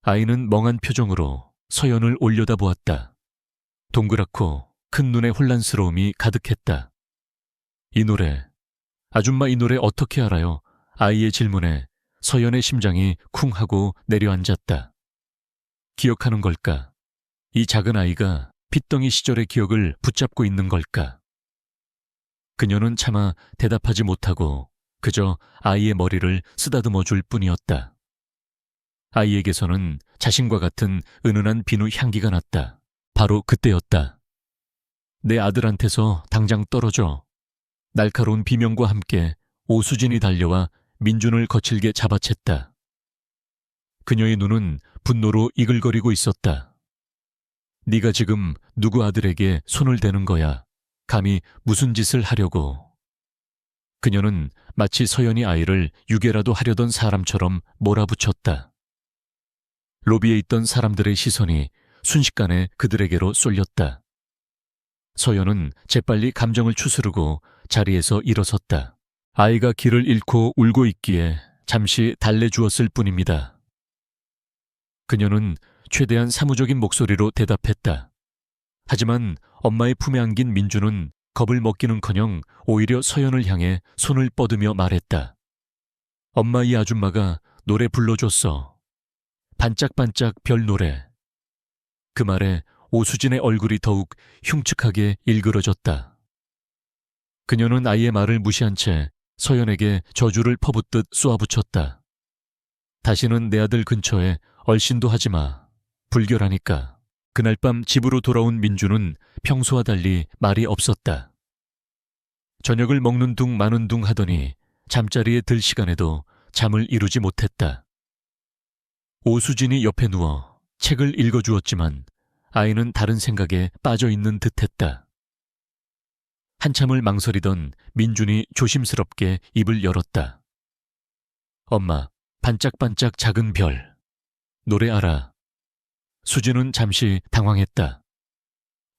아이는 멍한 표정으로 서연을 올려다보았다. 동그랗고 큰 눈에 혼란스러움이 가득했다. 이 노래, 아줌마 이 노래 어떻게 알아요? 아이의 질문에 서연의 심장이 쿵 하고 내려앉았다. 기억하는 걸까? 이 작은 아이가 핏덩이 시절의 기억을 붙잡고 있는 걸까? 그녀는 차마 대답하지 못하고 그저 아이의 머리를 쓰다듬어 줄 뿐이었다. 아이에게서는 자신과 같은 은은한 비누 향기가 났다. 바로 그때였다. 내 아들한테서 당장 떨어져. 날카로운 비명과 함께 오수진이 달려와 민준을 거칠게 잡아챘다. 그녀의 눈은 분노로 이글거리고 있었다. 네가 지금 누구 아들에게 손을 대는 거야. 감히 무슨 짓을 하려고. 그녀는 마치 서연이 아이를 유괴라도 하려던 사람처럼 몰아붙였다. 로비에 있던 사람들의 시선이 순식간에 그들에게로 쏠렸다. 서연은 재빨리 감정을 추스르고 자리에서 일어섰다. 아이가 길을 잃고 울고 있기에 잠시 달래주었을 뿐입니다. 그녀는 최대한 사무적인 목소리로 대답했다. 하지만 엄마의 품에 안긴 민주는 겁을 먹기는커녕 오히려 서연을 향해 손을 뻗으며 말했다. 엄마 이 아줌마가 노래 불러줬어. 반짝반짝 별 노래. 그 말에 오수진의 얼굴이 더욱 흉측하게 일그러졌다. 그녀는 아이의 말을 무시한 채 서연에게 저주를 퍼붓듯 쏘아붙였다. 다시는 내 아들 근처에 얼씬도 하지 마. 불결하니까. 그날 밤 집으로 돌아온 민주는 평소와 달리 말이 없었다. 저녁을 먹는 둥 마는 둥 하더니 잠자리에 들 시간에도 잠을 이루지 못했다. 오수진이 옆에 누워 책을 읽어주었지만 아이는 다른 생각에 빠져있는 듯했다. 한참을 망설이던 민준이 조심스럽게 입을 열었다. 엄마, 반짝반짝 작은 별. 노래 알아. 수진은 잠시 당황했다.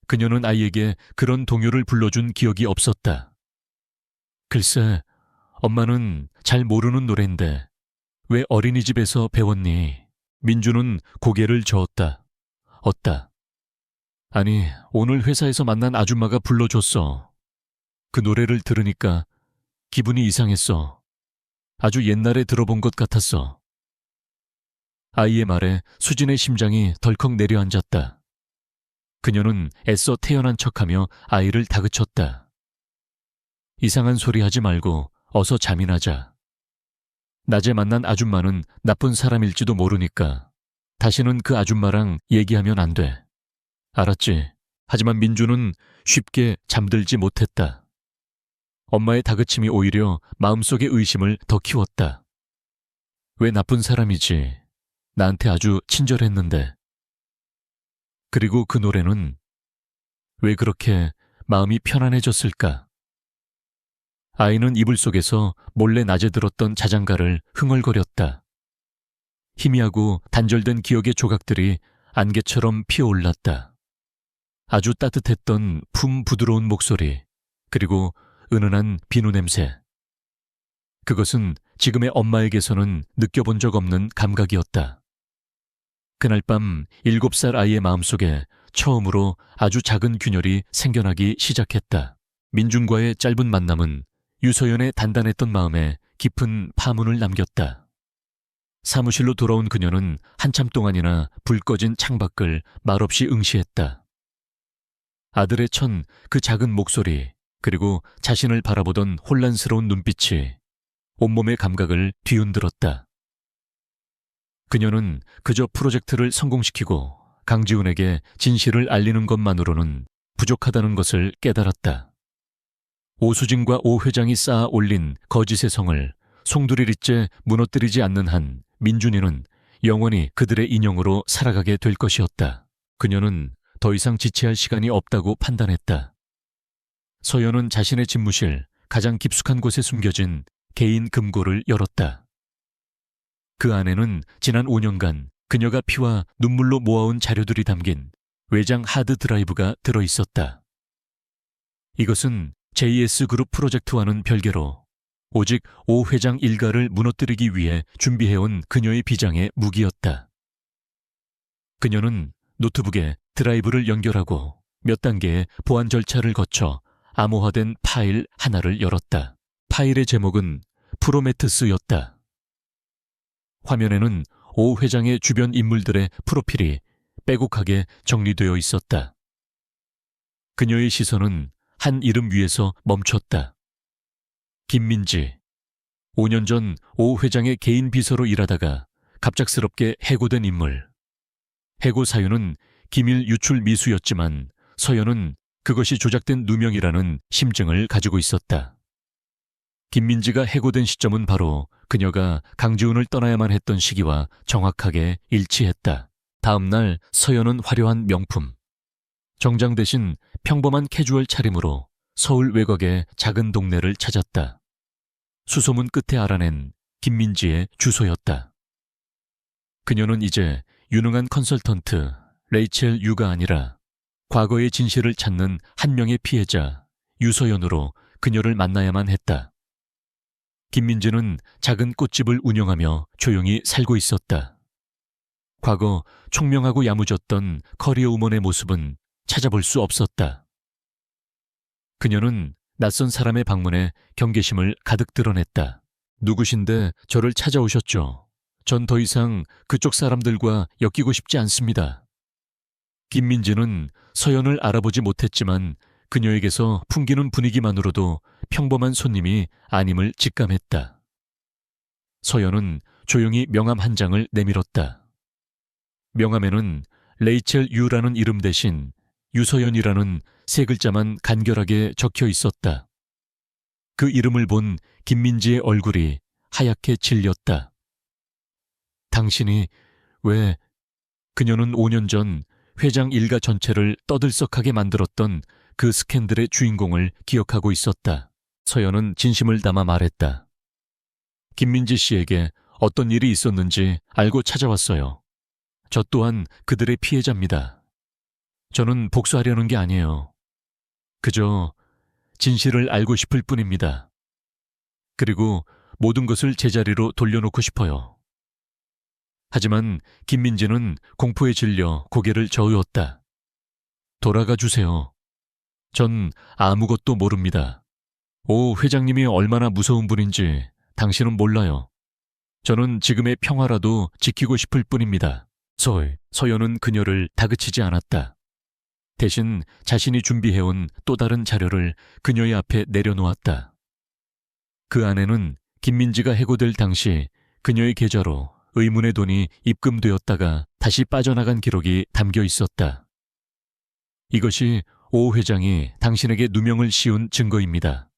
그녀는 아이에게 그런 동요를 불러준 기억이 없었다. 글쎄, 엄마는 잘 모르는 노래인데 왜 어린이집에서 배웠니? 민주는 고개를 저었다. 어따. 아니, 오늘 회사에서 만난 아줌마가 불러줬어. 그 노래를 들으니까 기분이 이상했어. 아주 옛날에 들어본 것 같았어. 아이의 말에 수진의 심장이 덜컥 내려앉았다. 그녀는 애써 태연한 척하며 아이를 다그쳤다. 이상한 소리 하지 말고 어서 잠이나 자. 낮에 만난 아줌마는 나쁜 사람일지도 모르니까 다시는 그 아줌마랑 얘기하면 안 돼. 알았지? 하지만 민주는 쉽게 잠들지 못했다. 엄마의 다그침이 오히려 마음속의 의심을 더 키웠다. 왜 나쁜 사람이지? 나한테 아주 친절했는데. 그리고 그 노래는 왜 그렇게 마음이 편안해졌을까? 아이는 이불 속에서 몰래 낮에 들었던 자장가를 흥얼거렸다. 희미하고 단절된 기억의 조각들이 안개처럼 피어올랐다. 아주 따뜻했던 품 부드러운 목소리, 그리고 은은한 비누 냄새. 그것은 지금의 엄마에게서는 느껴본 적 없는 감각이었다. 그날 밤 7살 아이의 마음속에 처음으로 아주 작은 균열이 생겨나기 시작했다. 민준과의 짧은 만남은 유서연의 단단했던 마음에 깊은 파문을 남겼다. 사무실로 돌아온 그녀는 한참 동안이나 불 꺼진 창밖을 말없이 응시했다. 아들의 천 그 작은 목소리, 그리고 자신을 바라보던 혼란스러운 눈빛이 온몸의 감각을 뒤흔들었다. 그녀는 그저 프로젝트를 성공시키고 강지훈에게 진실을 알리는 것만으로는 부족하다는 것을 깨달았다. 오수진과 오 회장이 쌓아 올린 거짓의 성을 송두리째 무너뜨리지 않는 한 민준이는 영원히 그들의 인형으로 살아가게 될 것이었다. 그녀는 더 이상 지체할 시간이 없다고 판단했다. 서연은 자신의 집무실 가장 깊숙한 곳에 숨겨진 개인 금고를 열었다. 그 안에는 지난 5년간 그녀가 피와 눈물로 모아온 자료들이 담긴 외장 하드 드라이브가 들어있었다. 이것은 JS 그룹 프로젝트와는 별개로 오직 오 회장 일가를 무너뜨리기 위해 준비해온 그녀의 비장의 무기였다. 그녀는 노트북에 드라이브를 연결하고 몇 단계의 보안 절차를 거쳐 암호화된 파일 하나를 열었다. 파일의 제목은 프로메테스였다. 화면에는 오 회장의 주변 인물들의 프로필이 빼곡하게 정리되어 있었다. 그녀의 시선은 한 이름 위에서 멈췄다. 김민지. 5년 전 오 회장의 개인 비서로 일하다가 갑작스럽게 해고된 인물. 해고 사유는 기밀 유출 미수였지만 서연은 그것이 조작된 누명이라는 심증을 가지고 있었다. 김민지가 해고된 시점은 바로 그녀가 강지훈을 떠나야만 했던 시기와 정확하게 일치했다. 다음 날 서연은 화려한 명품, 정장 대신 평범한 캐주얼 차림으로 서울 외곽의 작은 동네를 찾았다. 수소문 끝에 알아낸 김민지의 주소였다. 그녀는 이제 유능한 컨설턴트 레이첼 유가 아니라 과거의 진실을 찾는 한 명의 피해자 유서연으로 그녀를 만나야만 했다. 김민지는 작은 꽃집을 운영하며 조용히 살고 있었다. 과거 총명하고 야무졌던 커리어 우먼의 모습은 찾아볼 수 없었다. 그녀는 낯선 사람의 방문에 경계심을 가득 드러냈다. 누구신데 저를 찾아오셨죠? 전 더 이상 그쪽 사람들과 엮이고 싶지 않습니다. 김민지는 서연을 알아보지 못했지만 그녀에게서 풍기는 분위기만으로도 평범한 손님이 아님을 직감했다. 서연은 조용히 명함 한 장을 내밀었다. 명함에는 레이첼 유라는 이름 대신 유서연이라는 세 글자만 간결하게 적혀 있었다. 그 이름을 본 김민지의 얼굴이 하얗게 질렸다. 당신이 왜... 그녀는 5년 전 회장 일가 전체를 떠들썩하게 만들었던 그 스캔들의 주인공을 기억하고 있었다. 서연은 진심을 담아 말했다. 김민지 씨에게 어떤 일이 있었는지 알고 찾아왔어요. 저 또한 그들의 피해자입니다. 저는 복수하려는 게 아니에요. 그저 진실을 알고 싶을 뿐입니다. 그리고 모든 것을 제자리로 돌려놓고 싶어요. 하지만 김민지는 공포에 질려 고개를 저으었다. 돌아가 주세요. 전 아무것도 모릅니다. 오 회장님이 얼마나 무서운 분인지 당신은 몰라요. 저는 지금의 평화라도 지키고 싶을 뿐입니다. 서연은 그녀를 다그치지 않았다. 대신 자신이 준비해온 또 다른 자료를 그녀의 앞에 내려놓았다. 그 안에는 김민지가 해고될 당시 그녀의 계좌로 의문의 돈이 입금되었다가 다시 빠져나간 기록이 담겨 있었다. 이것이 오 회장이 당신에게 누명을 씌운 증거입니다.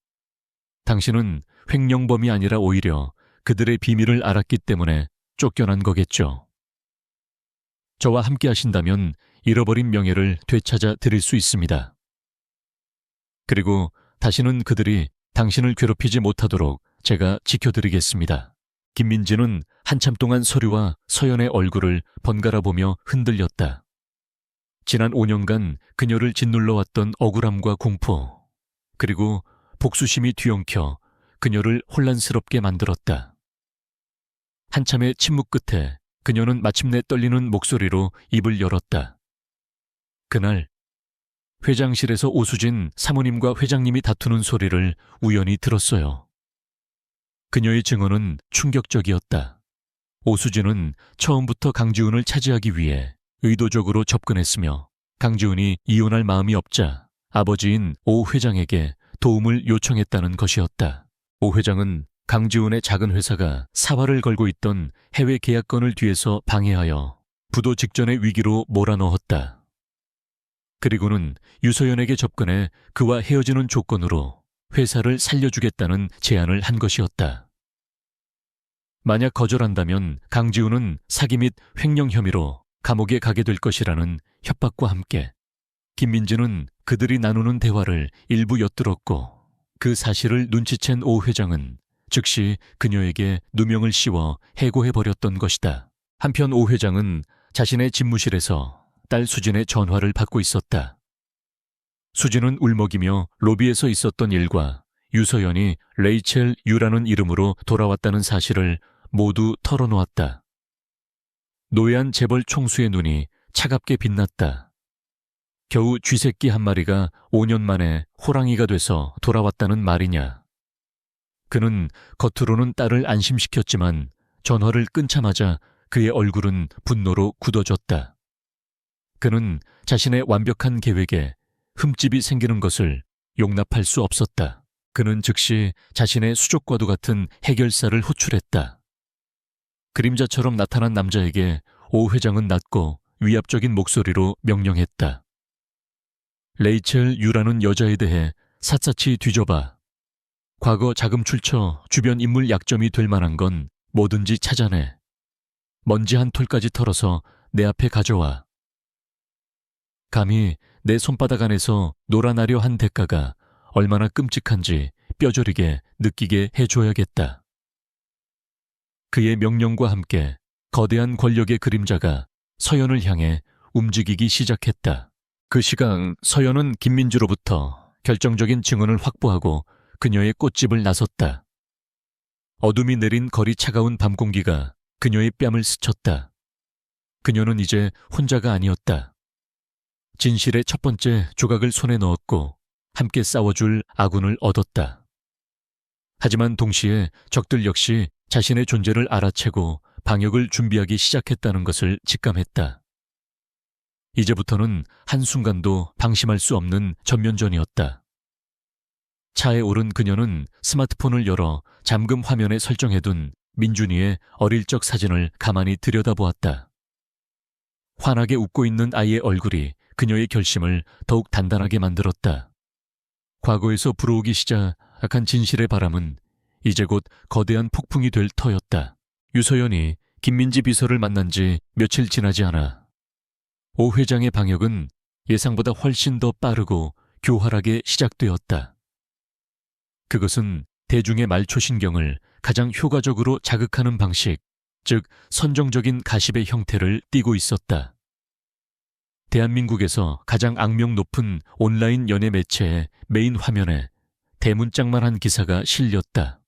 당신은 횡령범이 아니라 오히려 그들의 비밀을 알았기 때문에 쫓겨난 거겠죠. 저와 함께 하신다면 잃어버린 명예를 되찾아 드릴 수 있습니다. 그리고 다시는 그들이 당신을 괴롭히지 못하도록 제가 지켜드리겠습니다. 김민지는 한참 동안 서류와 서연의 얼굴을 번갈아 보며 흔들렸다. 지난 5년간 그녀를 짓눌러왔던 억울함과 공포, 그리고 복수심이 뒤엉켜 그녀를 혼란스럽게 만들었다. 한참의 침묵 끝에 그녀는 마침내 떨리는 목소리로 입을 열었다. 그날 회장실에서 오수진 사모님과 회장님이 다투는 소리를 우연히 들었어요. 그녀의 증언은 충격적이었다. 오수진은 처음부터 강지훈을 차지하기 위해 의도적으로 접근했으며 강지훈이 이혼할 마음이 없자 아버지인 오 회장에게 도움을 요청했다는 것이었다. 오 회장은 강지훈의 작은 회사가 사활을 걸고 있던 해외 계약건을 뒤에서 방해하여 부도 직전의 위기로 몰아넣었다. 그리고는 유서연에게 접근해 그와 헤어지는 조건으로 회사를 살려주겠다는 제안을 한 것이었다. 만약 거절한다면 강지훈은 사기 및 횡령 혐의로 감옥에 가게 될 것이라는 협박과 함께 김민지는 그들이 나누는 대화를 일부 엿들었고 그 사실을 눈치챈 오 회장은 즉시 그녀에게 누명을 씌워 해고해버렸던 것이다. 한편 오 회장은 자신의 집무실에서 딸 수진의 전화를 받고 있었다. 수진은 울먹이며 로비에서 있었던 일과 유서연이 레이첼 유라는 이름으로 돌아왔다는 사실을 모두 털어놓았다. 노예한 재벌 총수의 눈이 차갑게 빛났다. 겨우 쥐새끼 한 마리가 5년 만에 호랑이가 돼서 돌아왔다는 말이냐. 그는 겉으로는 딸을 안심시켰지만 전화를 끊자마자 그의 얼굴은 분노로 굳어졌다. 그는 자신의 완벽한 계획에 흠집이 생기는 것을 용납할 수 없었다. 그는 즉시 자신의 수족과도 같은 해결사를 호출했다. 그림자처럼 나타난 남자에게 오 회장은 낮고 위압적인 목소리로 명령했다. 레이첼 유라는 여자에 대해 샅샅이 뒤져봐. 과거 자금 출처, 주변 인물 약점이 될 만한 건 뭐든지 찾아내. 먼지 한 톨까지 털어서 내 앞에 가져와. 감히 내 손바닥 안에서 놀아나려 한 대가가 얼마나 끔찍한지 뼈저리게 느끼게 해줘야겠다. 그의 명령과 함께 거대한 권력의 그림자가 서연을 향해 움직이기 시작했다. 그 시각 서연은 김민주로부터 결정적인 증언을 확보하고 그녀의 꽃집을 나섰다. 어둠이 내린 거리 차가운 밤 공기가 그녀의 뺨을 스쳤다. 그녀는 이제 혼자가 아니었다. 진실의 첫 번째 조각을 손에 넣었고 함께 싸워줄 아군을 얻었다. 하지만 동시에 적들 역시 자신의 존재를 알아채고 방역을 준비하기 시작했다는 것을 직감했다. 이제부터는 한순간도 방심할 수 없는 전면전이었다. 차에 오른 그녀는 스마트폰을 열어 잠금 화면에 설정해둔 민준이의 어릴 적 사진을 가만히 들여다보았다. 환하게 웃고 있는 아이의 얼굴이 그녀의 결심을 더욱 단단하게 만들었다. 과거에서 불어오기 시작한 진실의 바람은 이제 곧 거대한 폭풍이 될 터였다. 유서연이 김민지 비서를 만난 지 며칠 지나지 않아 오 회장의 방역은 예상보다 훨씬 더 빠르고 교활하게 시작되었다. 그것은 대중의 말초신경을 가장 효과적으로 자극하는 방식, 즉 선정적인 가십의 형태를 띠고 있었다. 대한민국에서 가장 악명 높은 온라인 연예 매체의 메인 화면에 대문짝만 한 기사가 실렸다.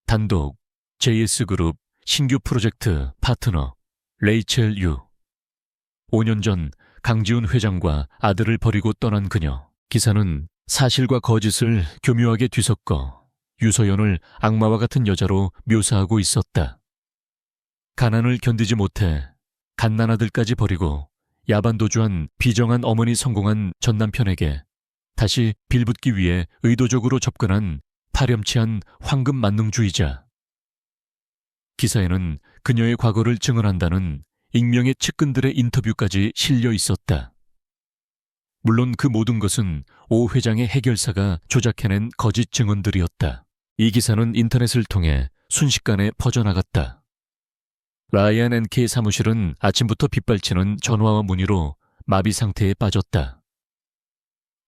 단독 JS그룹 신규 프로젝트 파트너 레이첼 유. 5년 전 강지훈 회장과 아들을 버리고 떠난 그녀. 기사는 사실과 거짓을 교묘하게 뒤섞어 유서연을 악마와 같은 여자로 묘사하고 있었다. 가난을 견디지 못해 갓난아들까지 버리고 야반도주한 비정한 어머니 성공한 전남편에게 다시 빌붙기 위해 의도적으로 접근한 파렴치한 황금 만능주의자. 기사에는 그녀의 과거를 증언한다는 익명의 측근들의 인터뷰까지 실려 있었다. 물론 그 모든 것은 오 회장의 해결사가 조작해낸 거짓 증언들이었다. 이 기사는 인터넷을 통해 순식간에 퍼져나갔다. 라이언 앤케이 사무실은 아침부터 빗발치는 전화와 문의로 마비 상태에 빠졌다.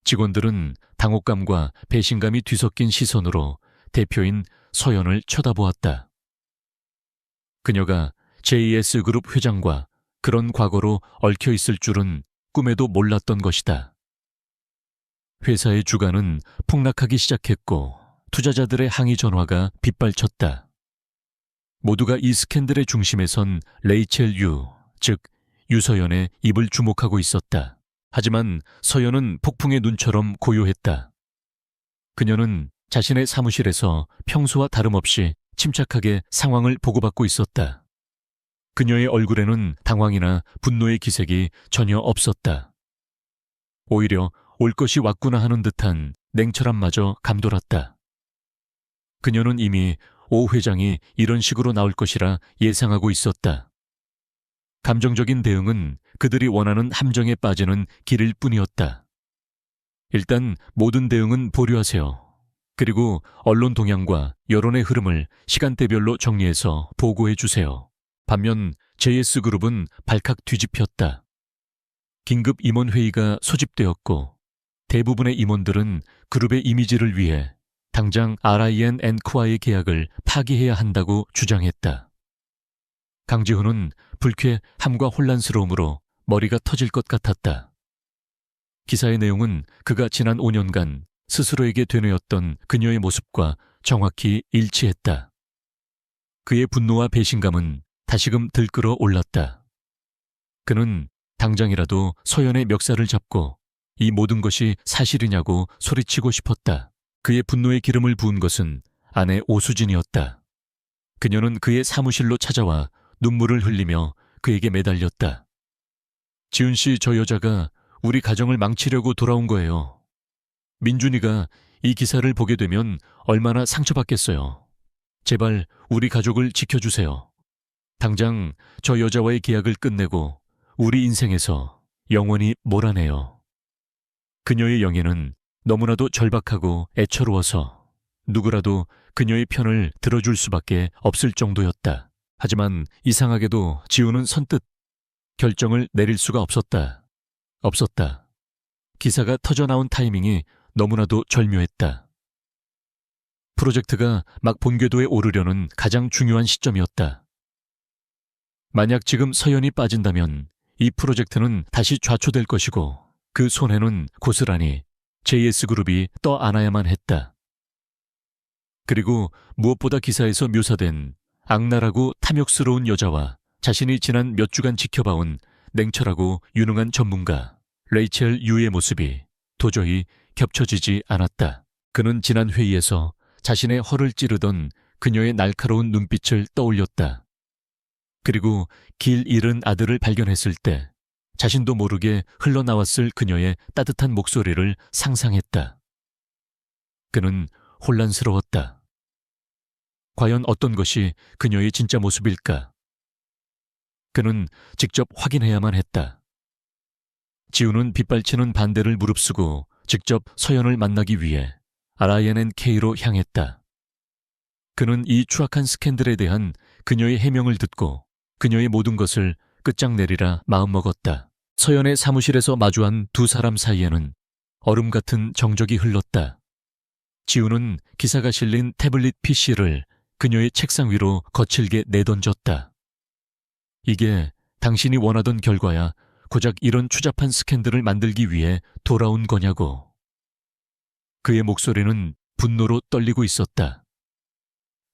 직원들은 당혹감과 배신감이 뒤섞인 시선으로 대표인 서연을 쳐다보았다. 그녀가 JS그룹 회장과 그런 과거로 얽혀 있을 줄은 꿈에도 몰랐던 것이다. 회사의 주가는 폭락하기 시작했고 투자자들의 항의 전화가 빗발쳤다. 모두가 이 스캔들의 중심에 선 레이첼 유, 즉 유서연의 입을 주목하고 있었다. 하지만 서연은 폭풍의 눈처럼 고요했다. 그녀는 자신의 사무실에서 평소와 다름없이 침착하게 상황을 보고받고 있었다. 그녀의 얼굴에는 당황이나 분노의 기색이 전혀 없었다. 오히려 올 것이 왔구나 하는 듯한 냉철함마저 감돌았다. 그녀는 이미 오 회장이 이런 식으로 나올 것이라 예상하고 있었다. 감정적인 대응은 그들이 원하는 함정에 빠지는 길일 뿐이었다. 일단 모든 대응은 보류하세요. 그리고 언론 동향과 여론의 흐름을 시간대별로 정리해서 보고해 주세요. 반면 JS그룹은 발칵 뒤집혔다. 긴급 임원회의가 소집되었고 대부분의 임원들은 그룹의 이미지를 위해 당장 RIN&Q와의 계약을 파기해야 한다고 주장했다. 강지훈은 불쾌함과 혼란스러움으로 머리가 터질 것 같았다. 기사의 내용은 그가 지난 5년간 스스로에게 되뇌었던 그녀의 모습과 정확히 일치했다. 그의 분노와 배신감은 다시금 들끓어 올랐다. 그는 당장이라도 서연의 멱살을 잡고 이 모든 것이 사실이냐고 소리치고 싶었다. 그의 분노에 기름을 부은 것은 아내 오수진이었다. 그녀는 그의 사무실로 찾아와 눈물을 흘리며 그에게 매달렸다. 지훈 씨, 저 여자가 우리 가정을 망치려고 돌아온 거예요. 민준이가 이 기사를 보게 되면 얼마나 상처받겠어요. 제발 우리 가족을 지켜주세요. 당장 저 여자와의 계약을 끝내고 우리 인생에서 영원히 몰아내요. 그녀의 영예는 너무나도 절박하고 애처로워서 누구라도 그녀의 편을 들어줄 수밖에 없을 정도였다. 하지만 이상하게도 지훈은 선뜻 결정을 내릴 수가 없었다. 기사가 터져나온 타이밍이 너무나도 절묘했다. 프로젝트가 막 본궤도에 오르려는 가장 중요한 시점이었다. 만약 지금 서연이 빠진다면 이 프로젝트는 다시 좌초될 것이고 그 손해는 고스란히 JS그룹이 떠안아야만 했다. 그리고 무엇보다 기사에서 묘사된 악랄하고 탐욕스러운 여자와 자신이 지난 몇 주간 지켜봐온 냉철하고 유능한 전문가 레이첼 유의 모습이 도저히 겹쳐지지 않았다. 그는 지난 회의에서 자신의 허를 찌르던 그녀의 날카로운 눈빛을 떠올렸다. 그리고 길 잃은 아들을 발견했을 때 자신도 모르게 흘러나왔을 그녀의 따뜻한 목소리를 상상했다. 그는 혼란스러웠다. 과연 어떤 것이 그녀의 진짜 모습일까? 그는 직접 확인해야만 했다. 지훈은 빗발치는 반대를 무릅쓰고 직접 서연을 만나기 위해 RIN&K로 향했다. 그는 이 추악한 스캔들에 대한 그녀의 해명을 듣고 그녀의 모든 것을 끝장내리라 마음먹었다. 서연의 사무실에서 마주한 두 사람 사이에는 얼음 같은 정적이 흘렀다. 지훈은 기사가 실린 태블릿 PC를 그녀의 책상 위로 거칠게 내던졌다. 이게 당신이 원하던 결과야 고작 이런 추잡한 스캔들을 만들기 위해 돌아온 거냐고. 그의 목소리는 분노로 떨리고 있었다.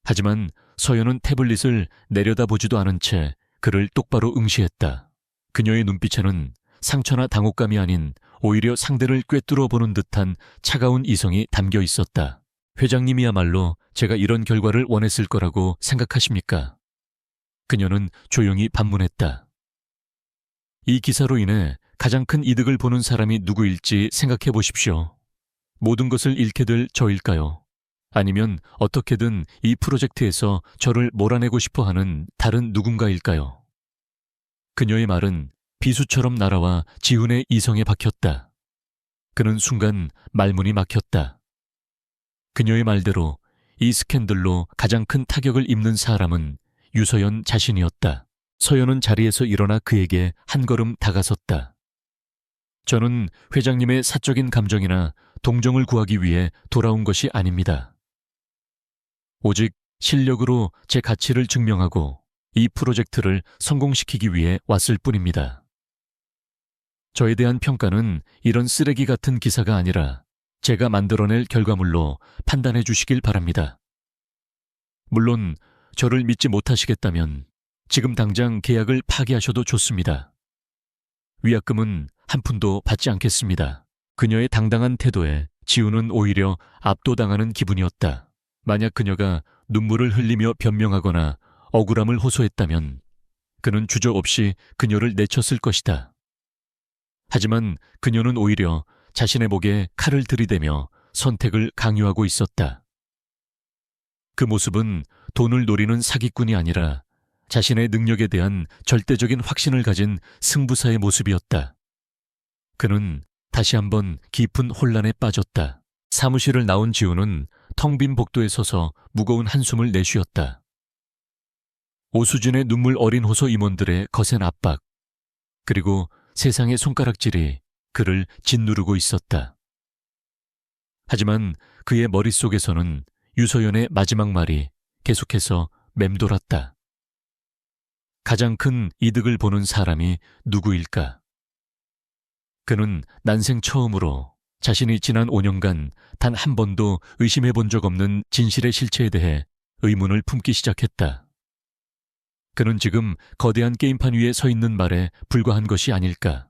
하지만 서연은 태블릿을 내려다보지도 않은 채 그를 똑바로 응시했다. 그녀의 눈빛에는 상처나 당혹감이 아닌 오히려 상대를 꿰뚫어 보는 듯한 차가운 이성이 담겨 있었다. 회장님이야말로 제가 이런 결과를 원했을 거라고 생각하십니까? 그녀는 조용히 반문했다. 이 기사로 인해 가장 큰 이득을 보는 사람이 누구일지 생각해 보십시오. 모든 것을 잃게 될 저일까요? 아니면 어떻게든 이 프로젝트에서 저를 몰아내고 싶어 하는 다른 누군가일까요? 그녀의 말은 비수처럼 날아와 지훈의 이성에 박혔다. 그는 순간 말문이 막혔다. 그녀의 말대로 이 스캔들로 가장 큰 타격을 입는 사람은 유서연 자신이었다. 서연은 자리에서 일어나 그에게 한 걸음 다가섰다. 저는 회장님의 사적인 감정이나 동정을 구하기 위해 돌아온 것이 아닙니다. 오직 실력으로 제 가치를 증명하고 이 프로젝트를 성공시키기 위해 왔을 뿐입니다. 저에 대한 평가는 이런 쓰레기 같은 기사가 아니라 제가 만들어낼 결과물로 판단해 주시길 바랍니다. 물론 저를 믿지 못하시겠다면 지금 당장 계약을 파기하셔도 좋습니다. 위약금은 한 푼도 받지 않겠습니다. 그녀의 당당한 태도에 지우는 오히려 압도당하는 기분이었다. 만약 그녀가 눈물을 흘리며 변명하거나 억울함을 호소했다면 그는 주저없이 그녀를 내쳤을 것이다. 하지만 그녀는 오히려 자신의 목에 칼을 들이대며 선택을 강요하고 있었다. 그 모습은 돈을 노리는 사기꾼이 아니라 자신의 능력에 대한 절대적인 확신을 가진 승부사의 모습이었다. 그는 다시 한번 깊은 혼란에 빠졌다. 사무실을 나온 지우는 텅 빈 복도에 서서 무거운 한숨을 내쉬었다. 오수진의 눈물 어린 호소 임원들의 거센 압박, 그리고 세상의 손가락질이 그를 짓누르고 있었다. 하지만 그의 머릿속에서는 유서연의 마지막 말이 계속해서 맴돌았다. 가장 큰 이득을 보는 사람이 누구일까? 그는 난생 처음으로 자신이 지난 5년간 단 한 번도 의심해 본 적 없는 진실의 실체에 대해 의문을 품기 시작했다. 그는 지금 거대한 게임판 위에 서 있는 말에 불과한 것이 아닐까?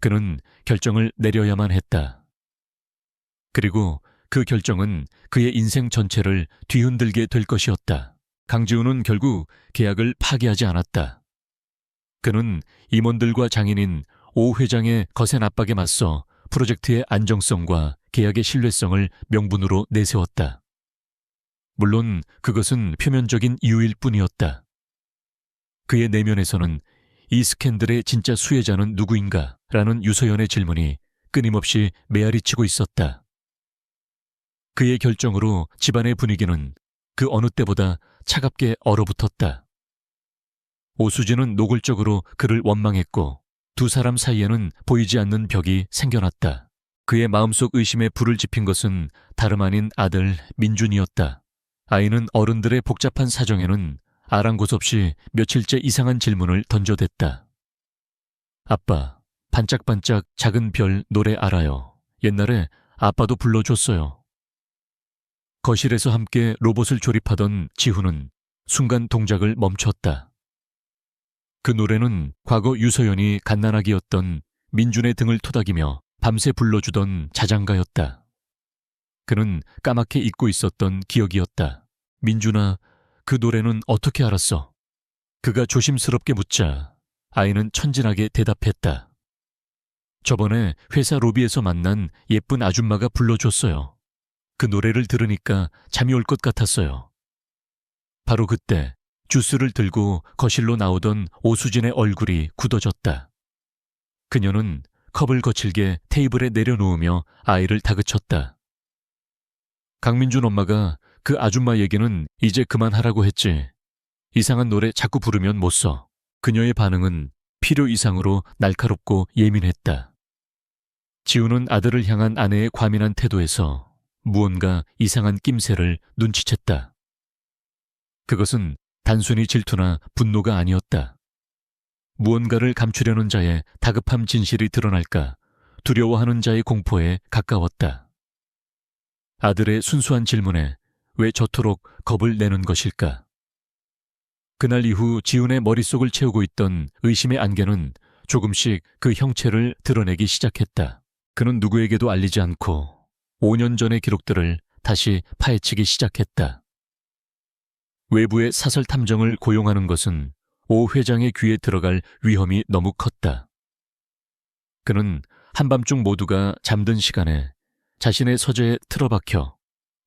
그는 결정을 내려야만 했다. 그리고 그 결정은 그의 인생 전체를 뒤흔들게 될 것이었다. 강지우는 결국 계약을 파기하지 않았다. 그는 임원들과 장인인 오 회장의 거센 압박에 맞서 프로젝트의 안정성과 계약의 신뢰성을 명분으로 내세웠다. 물론 그것은 표면적인 이유일 뿐이었다. 그의 내면에서는 이 스캔들의 진짜 수혜자는 누구인가? 라는 유서연의 질문이 끊임없이 메아리치고 있었다. 그의 결정으로 집안의 분위기는 그 어느 때보다 차갑게 얼어붙었다. 오수진은 노골적으로 그를 원망했고 두 사람 사이에는 보이지 않는 벽이 생겨났다. 그의 마음속 의심에 불을 지핀 것은 다름 아닌 아들 민준이었다. 아이는 어른들의 복잡한 사정에는 아랑곳없이 며칠째 이상한 질문을 던져댔다. 아빠, 반짝반짝 작은 별 노래 알아요. 옛날에 아빠도 불러줬어요. 거실에서 함께 로봇을 조립하던 지훈은 순간 동작을 멈췄다. 그 노래는 과거 유서연이 갓난아기였던 민준의 등을 토닥이며 밤새 불러주던 자장가였다. 그는 까맣게 잊고 있었던 기억이었다. 민준아, 그 노래는 어떻게 알았어? 그가 조심스럽게 묻자 아이는 천진하게 대답했다. 저번에 회사 로비에서 만난 예쁜 아줌마가 불러줬어요. 그 노래를 들으니까 잠이 올 것 같았어요. 바로 그때 주스를 들고 거실로 나오던 오수진의 얼굴이 굳어졌다. 그녀는 컵을 거칠게 테이블에 내려놓으며 아이를 다그쳤다. 강민준 엄마가 그 아줌마 얘기는 이제 그만하라고 했지. 이상한 노래 자꾸 부르면 못 써. 그녀의 반응은 필요 이상으로 날카롭고 예민했다. 지우는 아들을 향한 아내의 과민한 태도에서 무언가 이상한 낌새를 눈치챘다. 그것은 단순히 질투나 분노가 아니었다. 무언가를 감추려는 자의 다급함 진실이 드러날까 두려워하는 자의 공포에 가까웠다. 아들의 순수한 질문에 왜 저토록 겁을 내는 것일까? 그날 이후 지훈의 머릿속을 채우고 있던 의심의 안개는 조금씩 그 형체를 드러내기 시작했다. 그는 누구에게도 알리지 않고 5년 전의 기록들을 다시 파헤치기 시작했다. 외부의 사설 탐정을 고용하는 것은 오 회장의 귀에 들어갈 위험이 너무 컸다. 그는 한밤중 모두가 잠든 시간에 자신의 서재에 틀어박혀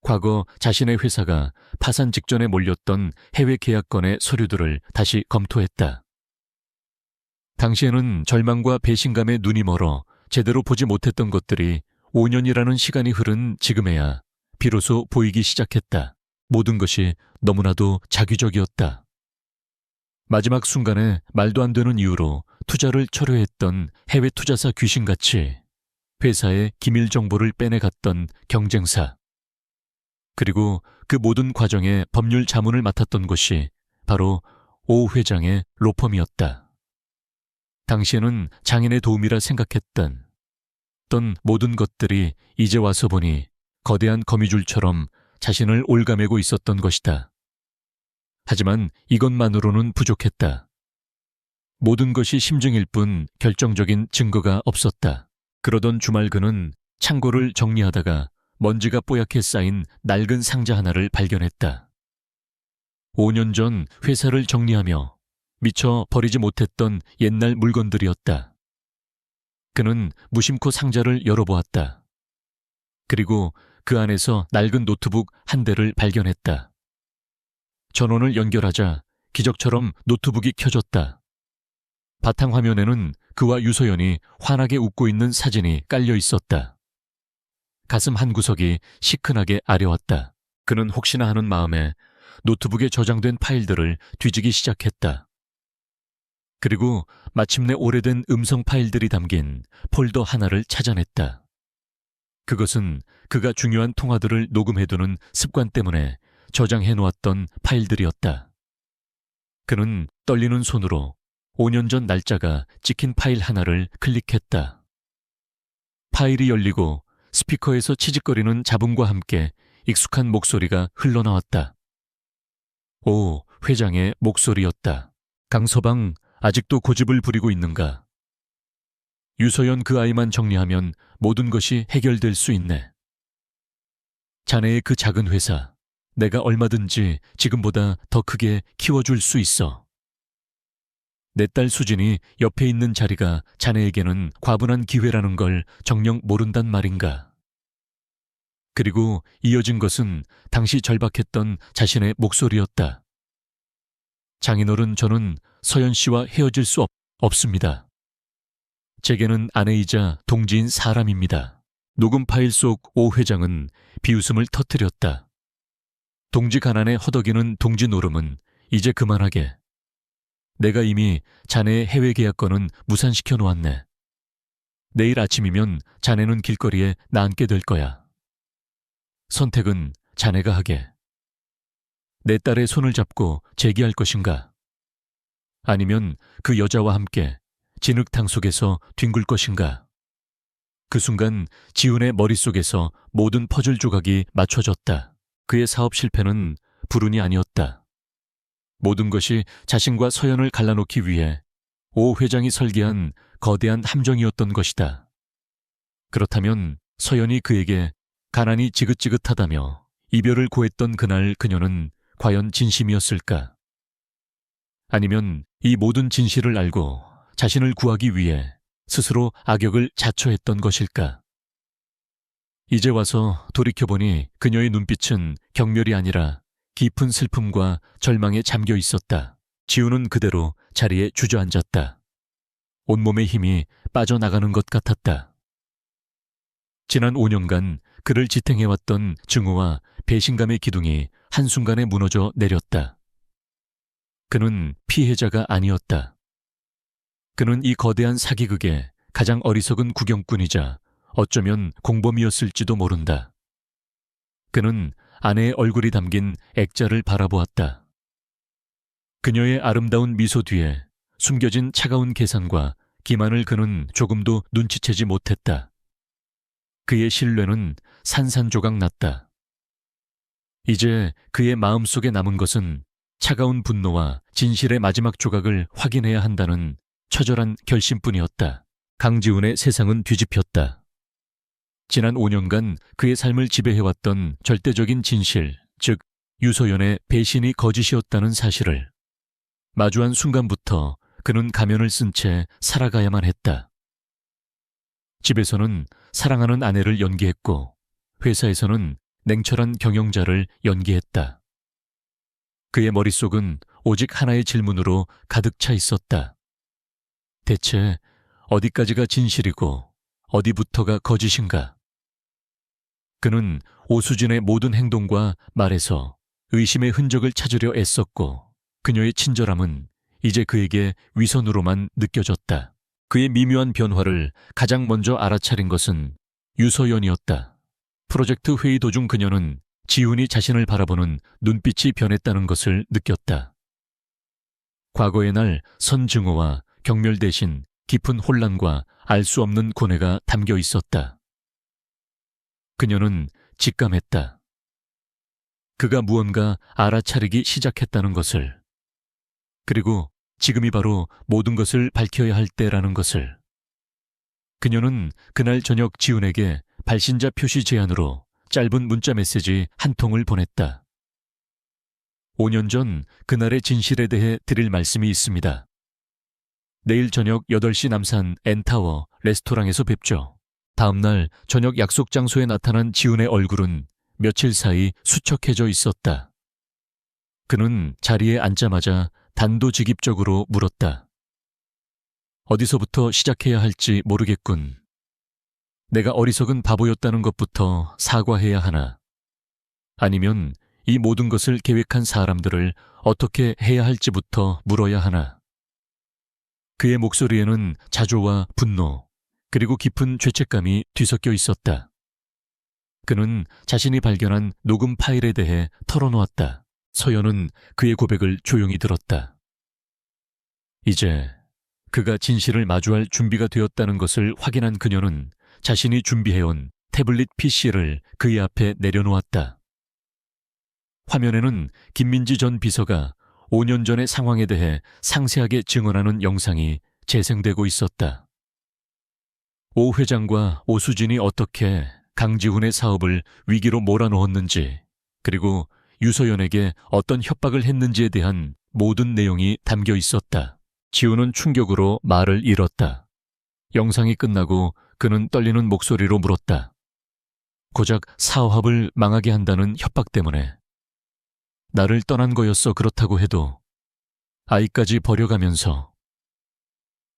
과거 자신의 회사가 파산 직전에 몰렸던 해외 계약건의 서류들을 다시 검토했다. 당시에는 절망과 배신감에 눈이 멀어 제대로 보지 못했던 것들이 5년이라는 시간이 흐른 지금에야 비로소 보이기 시작했다. 모든 것이 너무나도 자기적이었다. 마지막 순간에 말도 안 되는 이유로 투자를 철회했던 해외 투자사 귀신같이 회사의 기밀 정보를 빼내갔던 경쟁사. 그리고 그 모든 과정의 법률 자문을 맡았던 것이 바로 오 회장의 로펌이었다. 당시에는 장인의 도움이라 생각했던 모든 것들이 이제 와서 보니 거대한 거미줄처럼 자신을 올가매고 있었던 것이다. 하지만 이것만으로는 부족했다. 모든 것이 심증일 뿐 결정적인 증거가 없었다. 그러던 주말 그는 창고를 정리하다가 먼지가 뽀얗게 쌓인 낡은 상자 하나를 발견했다. 5년 전 회사를 정리하며 미처 버리지 못했던 옛날 물건들이었다. 그는 무심코 상자를 열어보았다. 그리고 그 안에서 낡은 노트북 한 대를 발견했다. 전원을 연결하자 기적처럼 노트북이 켜졌다. 바탕화면에는 그와 유소연이 환하게 웃고 있는 사진이 깔려 있었다. 가슴 한구석이 시큰하게 아려왔다. 그는 혹시나 하는 마음에 노트북에 저장된 파일들을 뒤지기 시작했다. 그리고 마침내 오래된 음성 파일들이 담긴 폴더 하나를 찾아냈다. 그것은 그가 중요한 통화들을 녹음해두는 습관 때문에 저장해놓았던 파일들이었다. 그는 떨리는 손으로 5년 전 날짜가 찍힌 파일 하나를 클릭했다. 파일이 열리고 스피커에서 치직거리는 잡음과 함께 익숙한 목소리가 흘러나왔다. 오 회장의 목소리였다. 강서방, 아직도 고집을 부리고 있는가? 유서연 그 아이만 정리하면 모든 것이 해결될 수 있네. 자네의 그 작은 회사, 내가 얼마든지 지금보다 더 크게 키워줄 수 있어. 내 딸 수진이 옆에 있는 자리가 자네에게는 과분한 기회라는 걸 정녕 모른단 말인가. 그리고 이어진 것은 당시 절박했던 자신의 목소리였다. 장인어른, 저는 서연 씨와 헤어질 수 없습니다. 제게는 아내이자 동지인 사람입니다. 녹음 파일 속 오 회장은 비웃음을 터뜨렸다. 동지 가난에 허덕이는 동지 노름은 이제 그만하게. 내가 이미 자네의 해외 계약권은 무산시켜 놓았네. 내일 아침이면 자네는 길거리에 나앉게 될 거야. 선택은 자네가 하게. 내 딸의 손을 잡고 재기할 것인가? 아니면 그 여자와 함께 진흙탕 속에서 뒹굴 것인가? 그 순간 지훈의 머릿속에서 모든 퍼즐 조각이 맞춰졌다. 그의 사업 실패는 불운이 아니었다. 모든 것이 자신과 서연을 갈라놓기 위해 오 회장이 설계한 거대한 함정이었던 것이다. 그렇다면 서연이 그에게 가난이 지긋지긋하다며 이별을 고했던 그날 그녀는 과연 진심이었을까? 아니면 이 모든 진실을 알고 자신을 구하기 위해 스스로 악역을 자처했던 것일까? 이제 와서 돌이켜보니 그녀의 눈빛은 경멸이 아니라 깊은 슬픔과 절망에 잠겨 있었다. 지우는 그대로 자리에 주저앉았다. 온몸의 힘이 빠져나가는 것 같았다. 지난 5년간 그를 지탱해왔던 증오와 배신감의 기둥이 한순간에 무너져 내렸다. 그는 피해자가 아니었다. 그는 이 거대한 사기극의 가장 어리석은 구경꾼이자 어쩌면 공범이었을지도 모른다. 그는 아내의 얼굴이 담긴 액자를 바라보았다. 그녀의 아름다운 미소 뒤에 숨겨진 차가운 계산과 기만을 그는 조금도 눈치채지 못했다. 그의 신뢰는 산산조각 났다. 이제 그의 마음속에 남은 것은 차가운 분노와 진실의 마지막 조각을 확인해야 한다는 처절한 결심뿐이었다. 강지훈의 세상은 뒤집혔다. 지난 5년간 그의 삶을 지배해왔던 절대적인 진실, 즉 유소연의 배신이 거짓이었다는 사실을 마주한 순간부터 그는 가면을 쓴 채 살아가야만 했다. 집에서는 사랑하는 아내를 연기했고 회사에서는 냉철한 경영자를 연기했다. 그의 머릿속은 오직 하나의 질문으로 가득 차 있었다. 대체 어디까지가 진실이고 어디부터가 거짓인가? 그는 오수진의 모든 행동과 말에서 의심의 흔적을 찾으려 애썼고 그녀의 친절함은 이제 그에게 위선으로만 느껴졌다. 그의 미묘한 변화를 가장 먼저 알아차린 것은 유서연이었다. 프로젝트 회의 도중 그녀는 지훈이 자신을 바라보는 눈빛이 변했다는 것을 느꼈다. 과거의 날 선증오와 경멸 대신 깊은 혼란과 알 수 없는 고뇌가 담겨 있었다. 그녀는 직감했다. 그가 무언가 알아차리기 시작했다는 것을. 그리고 지금이 바로 모든 것을 밝혀야 할 때라는 것을. 그녀는 그날 저녁 지훈에게 발신자 표시 제안으로 짧은 문자 메시지 한 통을 보냈다. 5년 전 그날의 진실에 대해 드릴 말씀이 있습니다. 내일 저녁 8시 남산 N타워 레스토랑에서 뵙죠. 다음날 저녁 약속 장소에 나타난 지훈의 얼굴은 며칠 사이 수척해져 있었다. 그는 자리에 앉자마자 단도직입적으로 물었다. 어디서부터 시작해야 할지 모르겠군. 내가 어리석은 바보였다는 것부터 사과해야 하나? 아니면 이 모든 것을 계획한 사람들을 어떻게 해야 할지부터 물어야 하나? 그의 목소리에는 자조와 분노, 그리고 깊은 죄책감이 뒤섞여 있었다. 그는 자신이 발견한 녹음 파일에 대해 털어놓았다. 서연은 그의 고백을 조용히 들었다. 이제 그가 진실을 마주할 준비가 되었다는 것을 확인한 그녀는 자신이 준비해온 태블릿 PC를 그의 앞에 내려놓았다. 화면에는 김민지 전 비서가 5년 전의 상황에 대해 상세하게 증언하는 영상이 재생되고 있었다. 오 회장과 오수진이 어떻게 강지훈의 사업을 위기로 몰아넣었는지, 그리고 유서연에게 어떤 협박을 했는지에 대한 모든 내용이 담겨 있었다. 지훈은 충격으로 말을 잃었다. 영상이 끝나고 그는 떨리는 목소리로 물었다. 고작 사업을 망하게 한다는 협박 때문에. 나를 떠난 거였어. 그렇다고 해도 아이까지 버려가면서.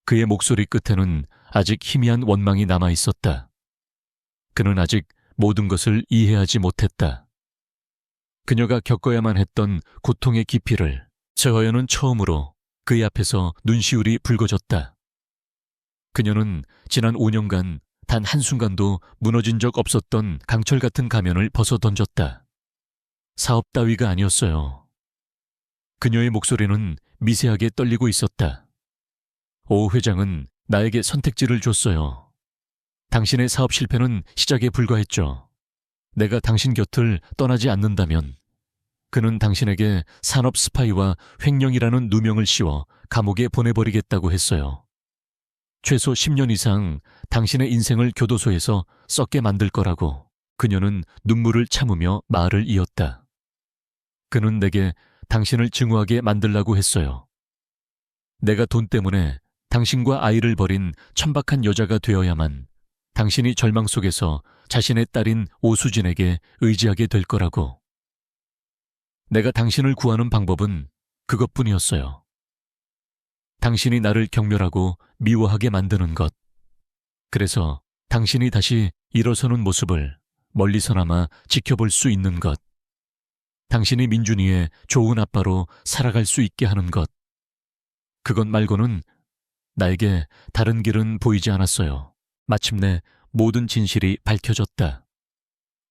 그의 목소리 끝에는 아직 희미한 원망이 남아 있었다. 그는 아직 모든 것을 이해하지 못했다. 그녀가 겪어야만 했던 고통의 깊이를. 서연은 처음으로 그의 앞에서 눈시울이 붉어졌다. 그녀는 지난 5년간 단 한순간도 무너진 적 없었던 강철 같은 가면을 벗어 던졌다. 사업 따위가 아니었어요. 그녀의 목소리는 미세하게 떨리고 있었다. 오 회장은 나에게 선택지를 줬어요. 당신의 사업 실패는 시작에 불과했죠. 내가 당신 곁을 떠나지 않는다면 그는 당신에게 산업 스파이와 횡령이라는 누명을 씌워 감옥에 보내버리겠다고 했어요. 최소 10년 이상 당신의 인생을 교도소에서 썩게 만들 거라고. 그녀는 눈물을 참으며 말을 이었다. 그는 내게 당신을 증오하게 만들라고 했어요. 내가 돈 때문에 당신과 아이를 버린 천박한 여자가 되어야만 당신이 절망 속에서 자신의 딸인 오수진에게 의지하게 될 거라고. 내가 당신을 구하는 방법은 그것뿐이었어요. 당신이 나를 경멸하고 미워하게 만드는 것. 그래서 당신이 다시 일어서는 모습을 멀리서나마 지켜볼 수 있는 것. 당신이 민준이의 좋은 아빠로 살아갈 수 있게 하는 것. 그것 말고는 나에게 다른 길은 보이지 않았어요. 마침내 모든 진실이 밝혀졌다.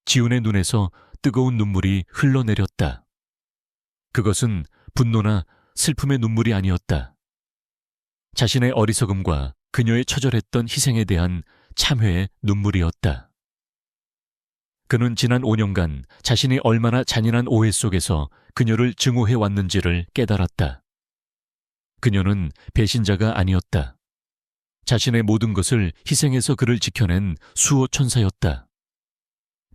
지훈의 눈에서 뜨거운 눈물이 흘러내렸다. 그것은 분노나 슬픔의 눈물이 아니었다. 자신의 어리석음과 그녀의 처절했던 희생에 대한 참회의 눈물이었다. 그는 지난 5년간 자신이 얼마나 잔인한 오해 속에서 그녀를 증오해 왔는지를 깨달았다. 그녀는 배신자가 아니었다. 자신의 모든 것을 희생해서 그를 지켜낸 수호 천사였다.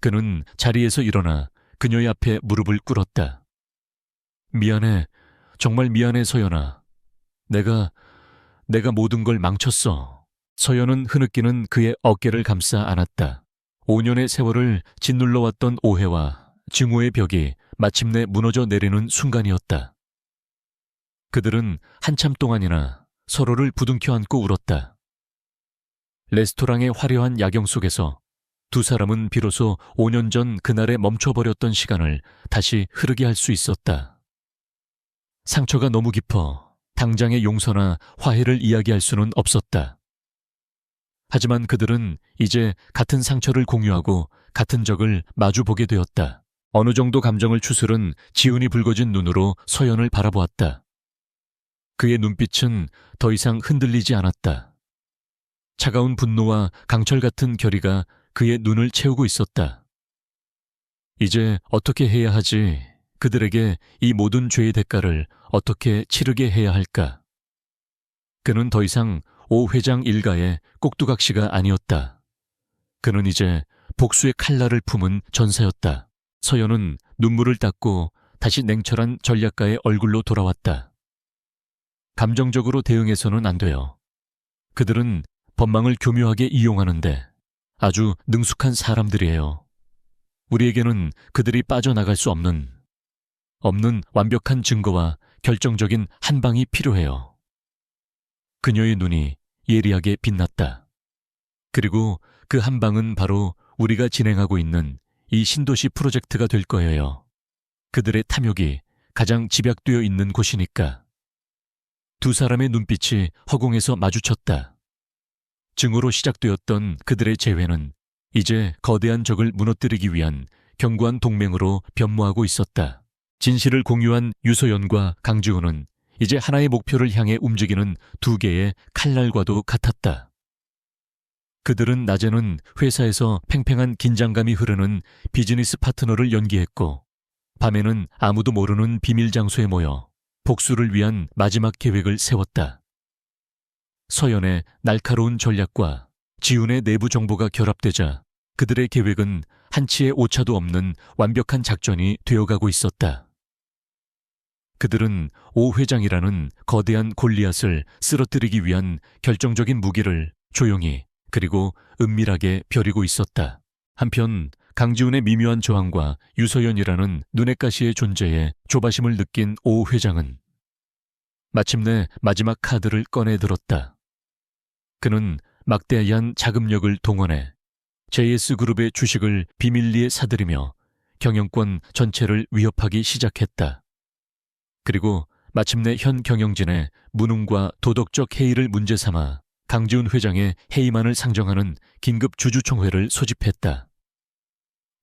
그는 자리에서 일어나 그녀의 앞에 무릎을 꿇었다. 미안해. 정말 미안해, 서연아. 내가 모든 걸 망쳤어. 서연은 흐느끼는 그의 어깨를 감싸 안았다. 5년의 세월을 짓눌러왔던 오해와 증오의 벽이 마침내 무너져 내리는 순간이었다. 그들은 한참 동안이나 서로를 부둥켜 안고 울었다. 레스토랑의 화려한 야경 속에서 두 사람은 비로소 5년 전 그날에 멈춰버렸던 시간을 다시 흐르게 할 수 있었다. 상처가 너무 깊어 당장의 용서나 화해를 이야기할 수는 없었다. 하지만 그들은 이제 같은 상처를 공유하고 같은 적을 마주보게 되었다. 어느 정도 감정을 추스른 지훈이 붉어진 눈으로 서연을 바라보았다. 그의 눈빛은 더 이상 흔들리지 않았다. 차가운 분노와 강철 같은 결의가 그의 눈을 채우고 있었다. 이제 어떻게 해야 하지? 그들에게 이 모든 죄의 대가를 어떻게 치르게 해야 할까? 그는 더 이상 오 회장 일가의 꼭두각시가 아니었다. 그는 이제 복수의 칼날을 품은 전사였다. 서연은 눈물을 닦고 다시 냉철한 전략가의 얼굴로 돌아왔다. 감정적으로 대응해서는 안 돼요. 그들은 법망을 교묘하게 이용하는데 아주 능숙한 사람들이에요. 우리에게는 그들이 빠져나갈 수 없는 완벽한 증거와 결정적인 한 방이 필요해요. 그녀의 눈이 예리하게 빛났다. 그리고 그 한 방은 바로 우리가 진행하고 있는 이 신도시 프로젝트가 될 거예요. 그들의 탐욕이 가장 집약되어 있는 곳이니까. 두 사람의 눈빛이 허공에서 마주쳤다. 증오로 시작되었던 그들의 재회는 이제 거대한 적을 무너뜨리기 위한 견고한 동맹으로 변모하고 있었다. 진실을 공유한 유소연과 강지훈은 이제 하나의 목표를 향해 움직이는 두 개의 칼날과도 같았다. 그들은 낮에는 회사에서 팽팽한 긴장감이 흐르는 비즈니스 파트너를 연기했고, 밤에는 아무도 모르는 비밀 장소에 모여 복수를 위한 마지막 계획을 세웠다. 서연의 날카로운 전략과 지훈의 내부 정보가 결합되자 그들의 계획은 한치의 오차도 없는 완벽한 작전이 되어가고 있었다. 그들은 오 회장이라는 거대한 골리앗을 쓰러뜨리기 위한 결정적인 무기를 조용히 그리고 은밀하게 벼리고 있었다. 한편 강지훈의 미묘한 저항과 유서연이라는 눈엣 가시의 존재에 조바심을 느낀 오 회장은 마침내 마지막 카드를 꺼내 들었다. 그는 막대한 자금력을 동원해 JS그룹의 주식을 비밀리에 사들이며 경영권 전체를 위협하기 시작했다. 그리고 마침내 현 경영진의 무능과 도덕적 해이를 문제 삼아 강지훈 회장의 해임안을 상정하는 긴급 주주총회를 소집했다.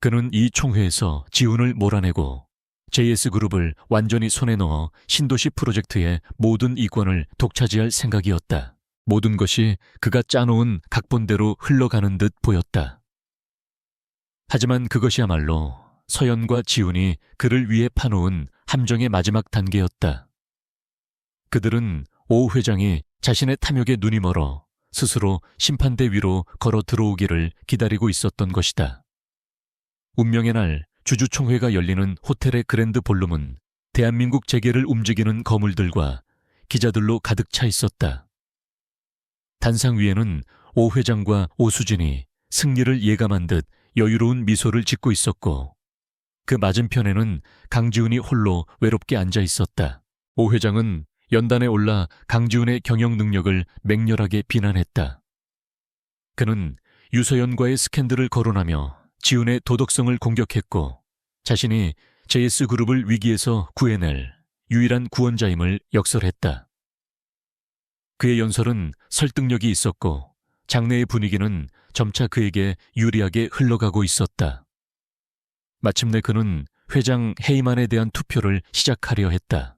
그는 이 총회에서 지훈을 몰아내고 JS그룹을 완전히 손에 넣어 신도시 프로젝트의 모든 이권을 독차지할 생각이었다. 모든 것이 그가 짜놓은 각본대로 흘러가는 듯 보였다. 하지만 그것이야말로 서연과 지훈이 그를 위해 파놓은 함정의 마지막 단계였다. 그들은 오 회장이 자신의 탐욕에 눈이 멀어 스스로 심판대 위로 걸어 들어오기를 기다리고 있었던 것이다. 운명의 날 주주총회가 열리는 호텔의 그랜드 볼룸은 대한민국 재계를 움직이는 거물들과 기자들로 가득 차 있었다. 단상 위에는 오 회장과 오수진이 승리를 예감한 듯 여유로운 미소를 짓고 있었고, 그 맞은편에는 강지훈이 홀로 외롭게 앉아 있었다. 오 회장은 연단에 올라 강지훈의 경영 능력을 맹렬하게 비난했다. 그는 유서연과의 스캔들을 거론하며 지훈의 도덕성을 공격했고, 자신이 JS그룹을 위기에서 구해낼 유일한 구원자임을 역설했다. 그의 연설은 설득력이 있었고 장내의 분위기는 점차 그에게 유리하게 흘러가고 있었다. 마침내 그는 회장 해임안에 대한 투표를 시작하려 했다.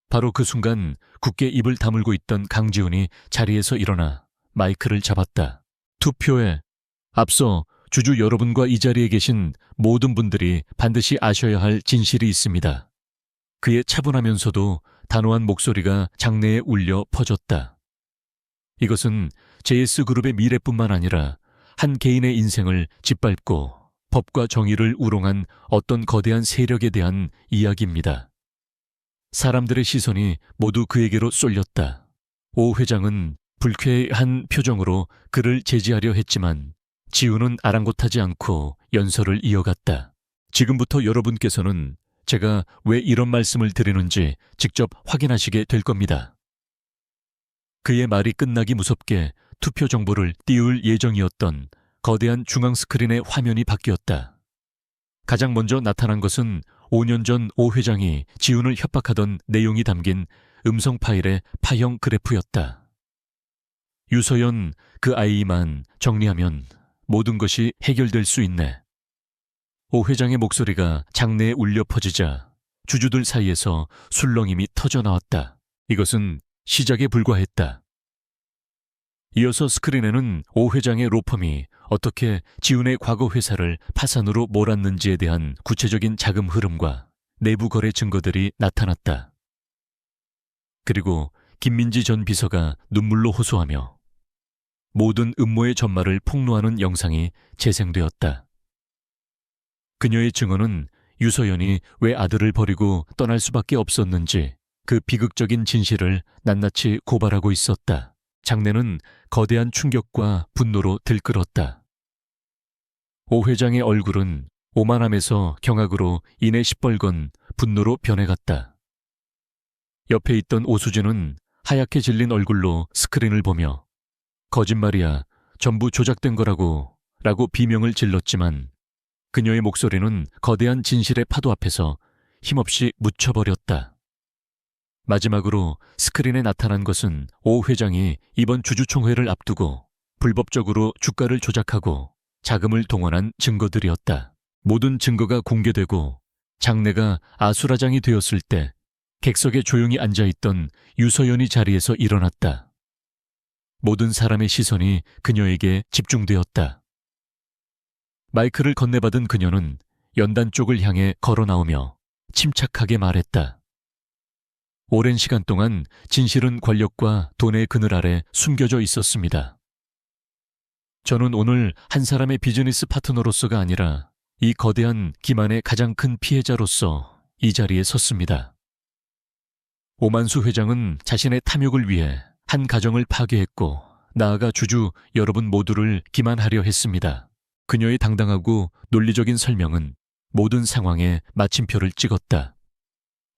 바로 그 순간 굳게 입을 다물고 있던 강지훈이 자리에서 일어나 마이크를 잡았다. 투표에 앞서 주주 여러분과 이 자리에 계신 모든 분들이 반드시 아셔야 할 진실이 있습니다. 그의 차분하면서도 단호한 목소리가 장내에 울려 퍼졌다. 이것은 JS그룹의 미래뿐만 아니라 한 개인의 인생을 짓밟고 법과 정의를 우롱한 어떤 거대한 세력에 대한 이야기입니다. 사람들의 시선이 모두 그에게로 쏠렸다. 오 회장은 불쾌한 표정으로 그를 제지하려 했지만 지훈은 아랑곳하지 않고 연설을 이어갔다. 지금부터 여러분께서는 제가 왜 이런 말씀을 드리는지 직접 확인하시게 될 겁니다. 그의 말이 끝나기 무섭게 투표 정보를 띄울 예정이었던 거대한 중앙 스크린의 화면이 바뀌었다. 가장 먼저 나타난 것은 5년 전 오 회장이 지훈을 협박하던 내용이 담긴 음성 파일의 파형 그래프였다. 유서연, 그 아이만 정리하면 모든 것이 해결될 수 있네. 오 회장의 목소리가 장내에 울려 퍼지자 주주들 사이에서 술렁임이 터져나왔다. 이것은 시작에 불과했다. 이어서 스크린에는 오 회장의 로펌이 어떻게 지훈의 과거 회사를 파산으로 몰았는지에 대한 구체적인 자금 흐름과 내부 거래 증거들이 나타났다. 그리고 김민지 전 비서가 눈물로 호소하며 모든 음모의 전말을 폭로하는 영상이 재생되었다. 그녀의 증언은 유서연이 왜 아들을 버리고 떠날 수밖에 없었는지 그 비극적인 진실을 낱낱이 고발하고 있었다. 장내는 거대한 충격과 분노로 들끓었다. 오 회장의 얼굴은 오만함에서 경악으로 이내 시뻘건 분노로 변해갔다. 옆에 있던 오수진은 하얗게 질린 얼굴로 스크린을 보며 거짓말이야, 전부 조작된 거라고 라고 비명을 질렀지만 그녀의 목소리는 거대한 진실의 파도 앞에서 힘없이 묻혀버렸다. 마지막으로 스크린에 나타난 것은 오 회장이 이번 주주총회를 앞두고 불법적으로 주가를 조작하고 자금을 동원한 증거들이었다. 모든 증거가 공개되고 장내가 아수라장이 되었을 때 객석에 조용히 앉아있던 유서연이 자리에서 일어났다. 모든 사람의 시선이 그녀에게 집중되었다. 마이크를 건네받은 그녀는 연단 쪽을 향해 걸어 나오며 침착하게 말했다. 오랜 시간 동안 진실은 권력과 돈의 그늘 아래 숨겨져 있었습니다. 저는 오늘 한 사람의 비즈니스 파트너로서가 아니라 이 거대한 기만의 가장 큰 피해자로서 이 자리에 섰습니다. 오만수 회장은 자신의 탐욕을 위해 한 가정을 파괴했고 나아가 주주 여러분 모두를 기만하려 했습니다. 그녀의 당당하고 논리적인 설명은 모든 상황에 마침표를 찍었다.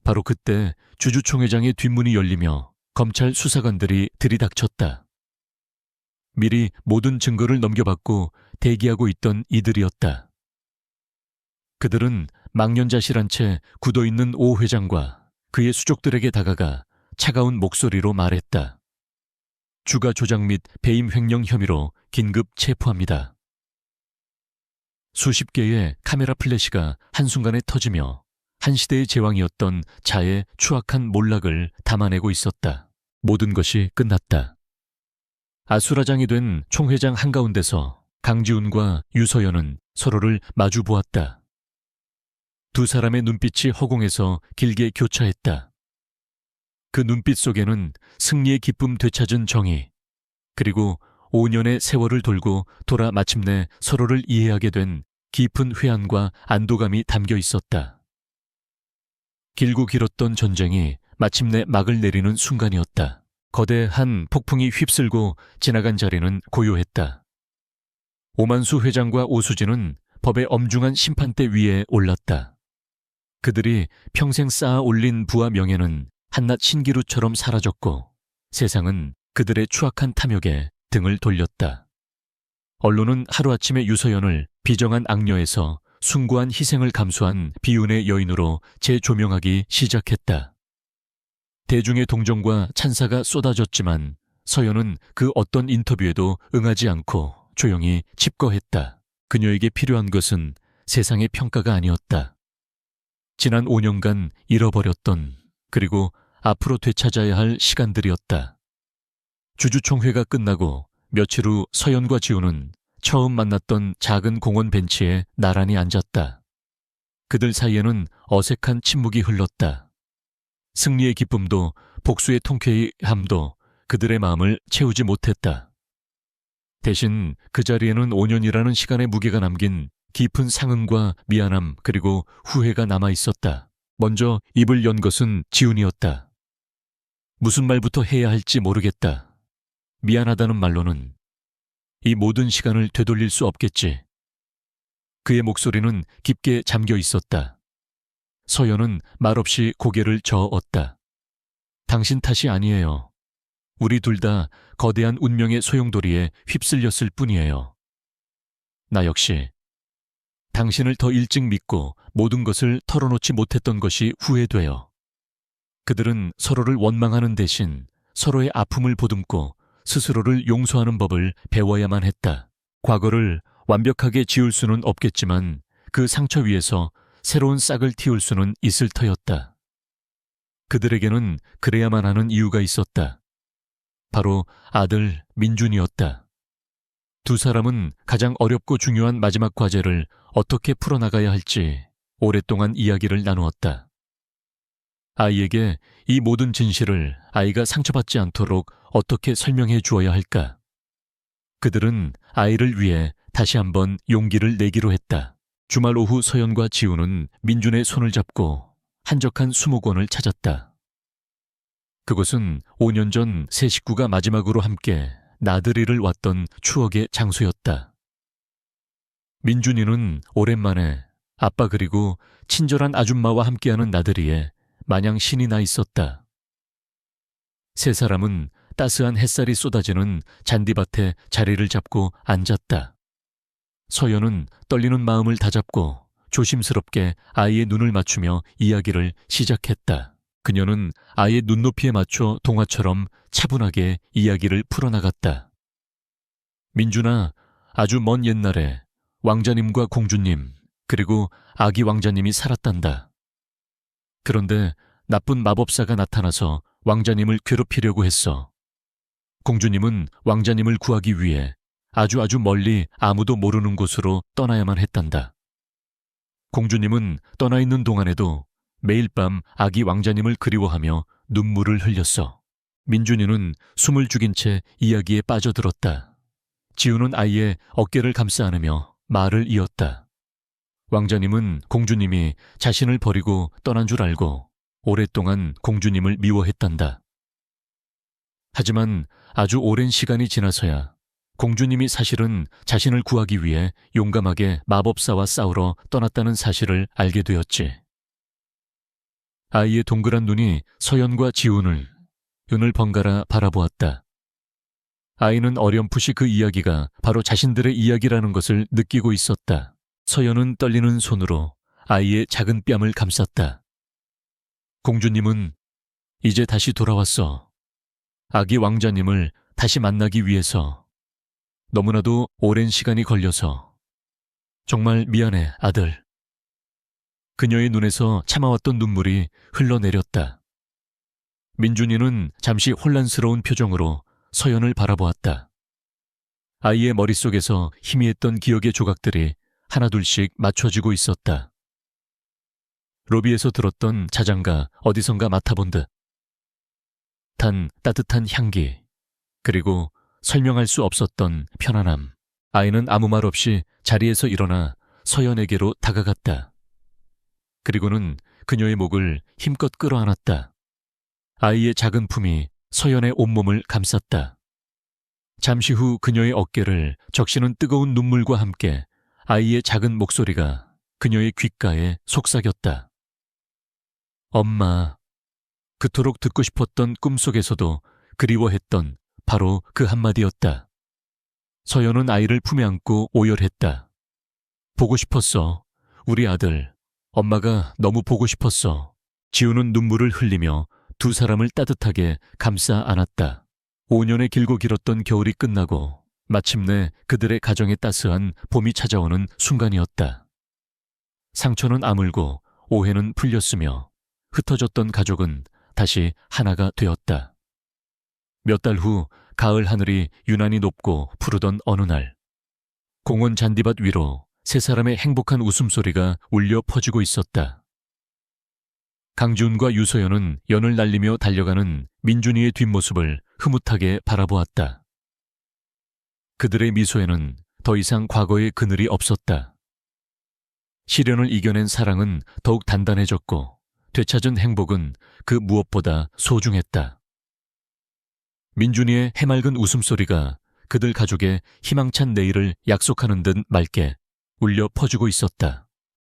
바로 그때 주주총회장의 뒷문이 열리며 검찰 수사관들이 들이닥쳤다. 미리 모든 증거를 넘겨받고 대기하고 있던 이들이었다. 그들은 망연자실한 채 굳어있는 오 회장과 그의 수족들에게 다가가 차가운 목소리로 말했다. 주가 조작 및 배임 횡령 혐의로 긴급 체포합니다. 수십 개의 카메라 플래시가 한순간에 터지며 한 시대의 제왕이었던 자의 추악한 몰락을 담아내고 있었다. 모든 것이 끝났다. 아수라장이 된 총회장 한가운데서 강지훈과 유서연은 서로를 마주 보았다. 두 사람의 눈빛이 허공에서 길게 교차했다. 그 눈빛 속에는 승리의 기쁨 되찾은 정의, 그리고 5년의 세월을 돌고 돌아 마침내 서로를 이해하게 된 깊은 회한과 안도감이 담겨 있었다. 길고 길었던 전쟁이 마침내 막을 내리는 순간이었다. 거대한 폭풍이 휩쓸고 지나간 자리는 고요했다. 오만수 회장과 오수진은 법의 엄중한 심판대 위에 올랐다. 그들이 평생 쌓아 올린 부와 명예는 한낱 신기루처럼 사라졌고 세상은 그들의 추악한 탐욕에 등을 돌렸다. 언론은 하루아침에 유서연을 비정한 악녀에서 숭고한 희생을 감수한 비운의 여인으로 재조명하기 시작했다. 대중의 동정과 찬사가 쏟아졌지만 서연은 그 어떤 인터뷰에도 응하지 않고 조용히 칩거했다. 그녀에게 필요한 것은 세상의 평가가 아니었다. 지난 5년간 잃어버렸던 그리고 앞으로 되찾아야 할 시간들이었다. 주주총회가 끝나고 며칠 후 서연과 지훈은 처음 만났던 작은 공원 벤치에 나란히 앉았다. 그들 사이에는 어색한 침묵이 흘렀다. 승리의 기쁨도 복수의 통쾌함도 그들의 마음을 채우지 못했다. 대신 그 자리에는 5년이라는 시간의 무게가 남긴 깊은 상흔과 미안함 그리고 후회가 남아 있었다. 먼저 입을 연 것은 지훈이었다. 무슨 말부터 해야 할지 모르겠다. 미안하다는 말로는 이 모든 시간을 되돌릴 수 없겠지. 그의 목소리는 깊게 잠겨 있었다. 서연은 말없이 고개를 저었다. 당신 탓이 아니에요. 우리 둘 다 거대한 운명의 소용돌이에 휩쓸렸을 뿐이에요. 나 역시 당신을 더 일찍 믿고 모든 것을 털어놓지 못했던 것이 후회돼요. 그들은 서로를 원망하는 대신 서로의 아픔을 보듬고 스스로를 용서하는 법을 배워야만 했다. 과거를 완벽하게 지울 수는 없겠지만 그 상처 위에서 새로운 싹을 틔울 수는 있을 터였다. 그들에게는 그래야만 하는 이유가 있었다. 바로 아들 민준이었다. 두 사람은 가장 어렵고 중요한 마지막 과제를 어떻게 풀어나가야 할지 오랫동안 이야기를 나누었다. 아이에게 이 모든 진실을 아이가 상처받지 않도록 어떻게 설명해 주어야 할까? 그들은 아이를 위해 다시 한번 용기를 내기로 했다. 주말 오후 서연과 지우는 민준의 손을 잡고 한적한 수목원을 찾았다. 그곳은 5년 전 세 식구가 마지막으로 함께 나들이를 왔던 추억의 장소였다. 민준이는 오랜만에 아빠 그리고 친절한 아줌마와 함께하는 나들이에 마냥 신이 나 있었다. 세 사람은 따스한 햇살이 쏟아지는 잔디밭에 자리를 잡고 앉았다. 서연은 떨리는 마음을 다잡고 조심스럽게 아이의 눈을 맞추며 이야기를 시작했다. 그녀는 아이의 눈높이에 맞춰 동화처럼 차분하게 이야기를 풀어나갔다. 민준아, 아주 먼 옛날에 왕자님과 공주님, 그리고 아기 왕자님이 살았단다. 그런데 나쁜 마법사가 나타나서 왕자님을 괴롭히려고 했어. 공주님은 왕자님을 구하기 위해 아주 멀리 아무도 모르는 곳으로 떠나야만 했단다. 공주님은 떠나 있는 동안에도 매일 밤 아기 왕자님을 그리워하며 눈물을 흘렸어. 민준이는 숨을 죽인 채 이야기에 빠져들었다. 지우는 아이의 어깨를 감싸 안으며 말을 이었다. 왕자님은 공주님이 자신을 버리고 떠난 줄 알고 오랫동안 공주님을 미워했단다. 하지만 아주 오랜 시간이 지나서야 공주님이 사실은 자신을 구하기 위해 용감하게 마법사와 싸우러 떠났다는 사실을 알게 되었지. 아이의 동그란 눈이 서연과 지훈을 눈을 번갈아 바라보았다. 아이는 어렴풋이 그 이야기가 바로 자신들의 이야기라는 것을 느끼고 있었다. 서연은 떨리는 손으로 아이의 작은 뺨을 감쌌다. 공주님은 이제 다시 돌아왔어. 아기 왕자님을 다시 만나기 위해서. 너무나도 오랜 시간이 걸려서. 정말 미안해, 아들. 그녀의 눈에서 참아왔던 눈물이 흘러내렸다. 민준이는 잠시 혼란스러운 표정으로 서연을 바라보았다. 아이의 머릿속에서 희미했던 기억의 조각들이 하나둘씩 맞춰지고 있었다. 로비에서 들었던 자장가 어디선가 맡아본 듯. 단 따뜻한 향기, 그리고 설명할 수 없었던 편안함. 아이는 아무 말 없이 자리에서 일어나 서연에게로 다가갔다. 그리고는 그녀의 목을 힘껏 끌어안았다. 아이의 작은 품이 서연의 온몸을 감쌌다. 잠시 후 그녀의 어깨를 적시는 뜨거운 눈물과 함께 아이의 작은 목소리가 그녀의 귓가에 속삭였다. 엄마. 그토록 듣고 싶었던 꿈속에서도 그리워했던 바로 그 한마디였다. 서연은 아이를 품에 안고 오열했다. 보고 싶었어. 우리 아들. 엄마가 너무 보고 싶었어. 지우는 눈물을 흘리며 두 사람을 따뜻하게 감싸 안았다. 5년의 길고 길었던 겨울이 끝나고 마침내 그들의 가정에 따스한 봄이 찾아오는 순간이었다. 상처는 아물고 오해는 풀렸으며 흩어졌던 가족은 다시 하나가 되었다. 몇 달 후 가을 하늘이 유난히 높고 푸르던 어느 날, 공원 잔디밭 위로 세 사람의 행복한 웃음소리가 울려 퍼지고 있었다. 강지훈과 유소연은 연을 날리며 달려가는 민준이의 뒷모습을 흐뭇하게 바라보았다. 그들의 미소에는 더 이상 과거의 그늘이 없었다. 시련을 이겨낸 사랑은 더욱 단단해졌고 되찾은 행복은 그 무엇보다 소중했다. 민준이의 해맑은 웃음소리가 그들 가족의 희망찬 내일을 약속하는 듯 맑게 울려 퍼지고 있었다.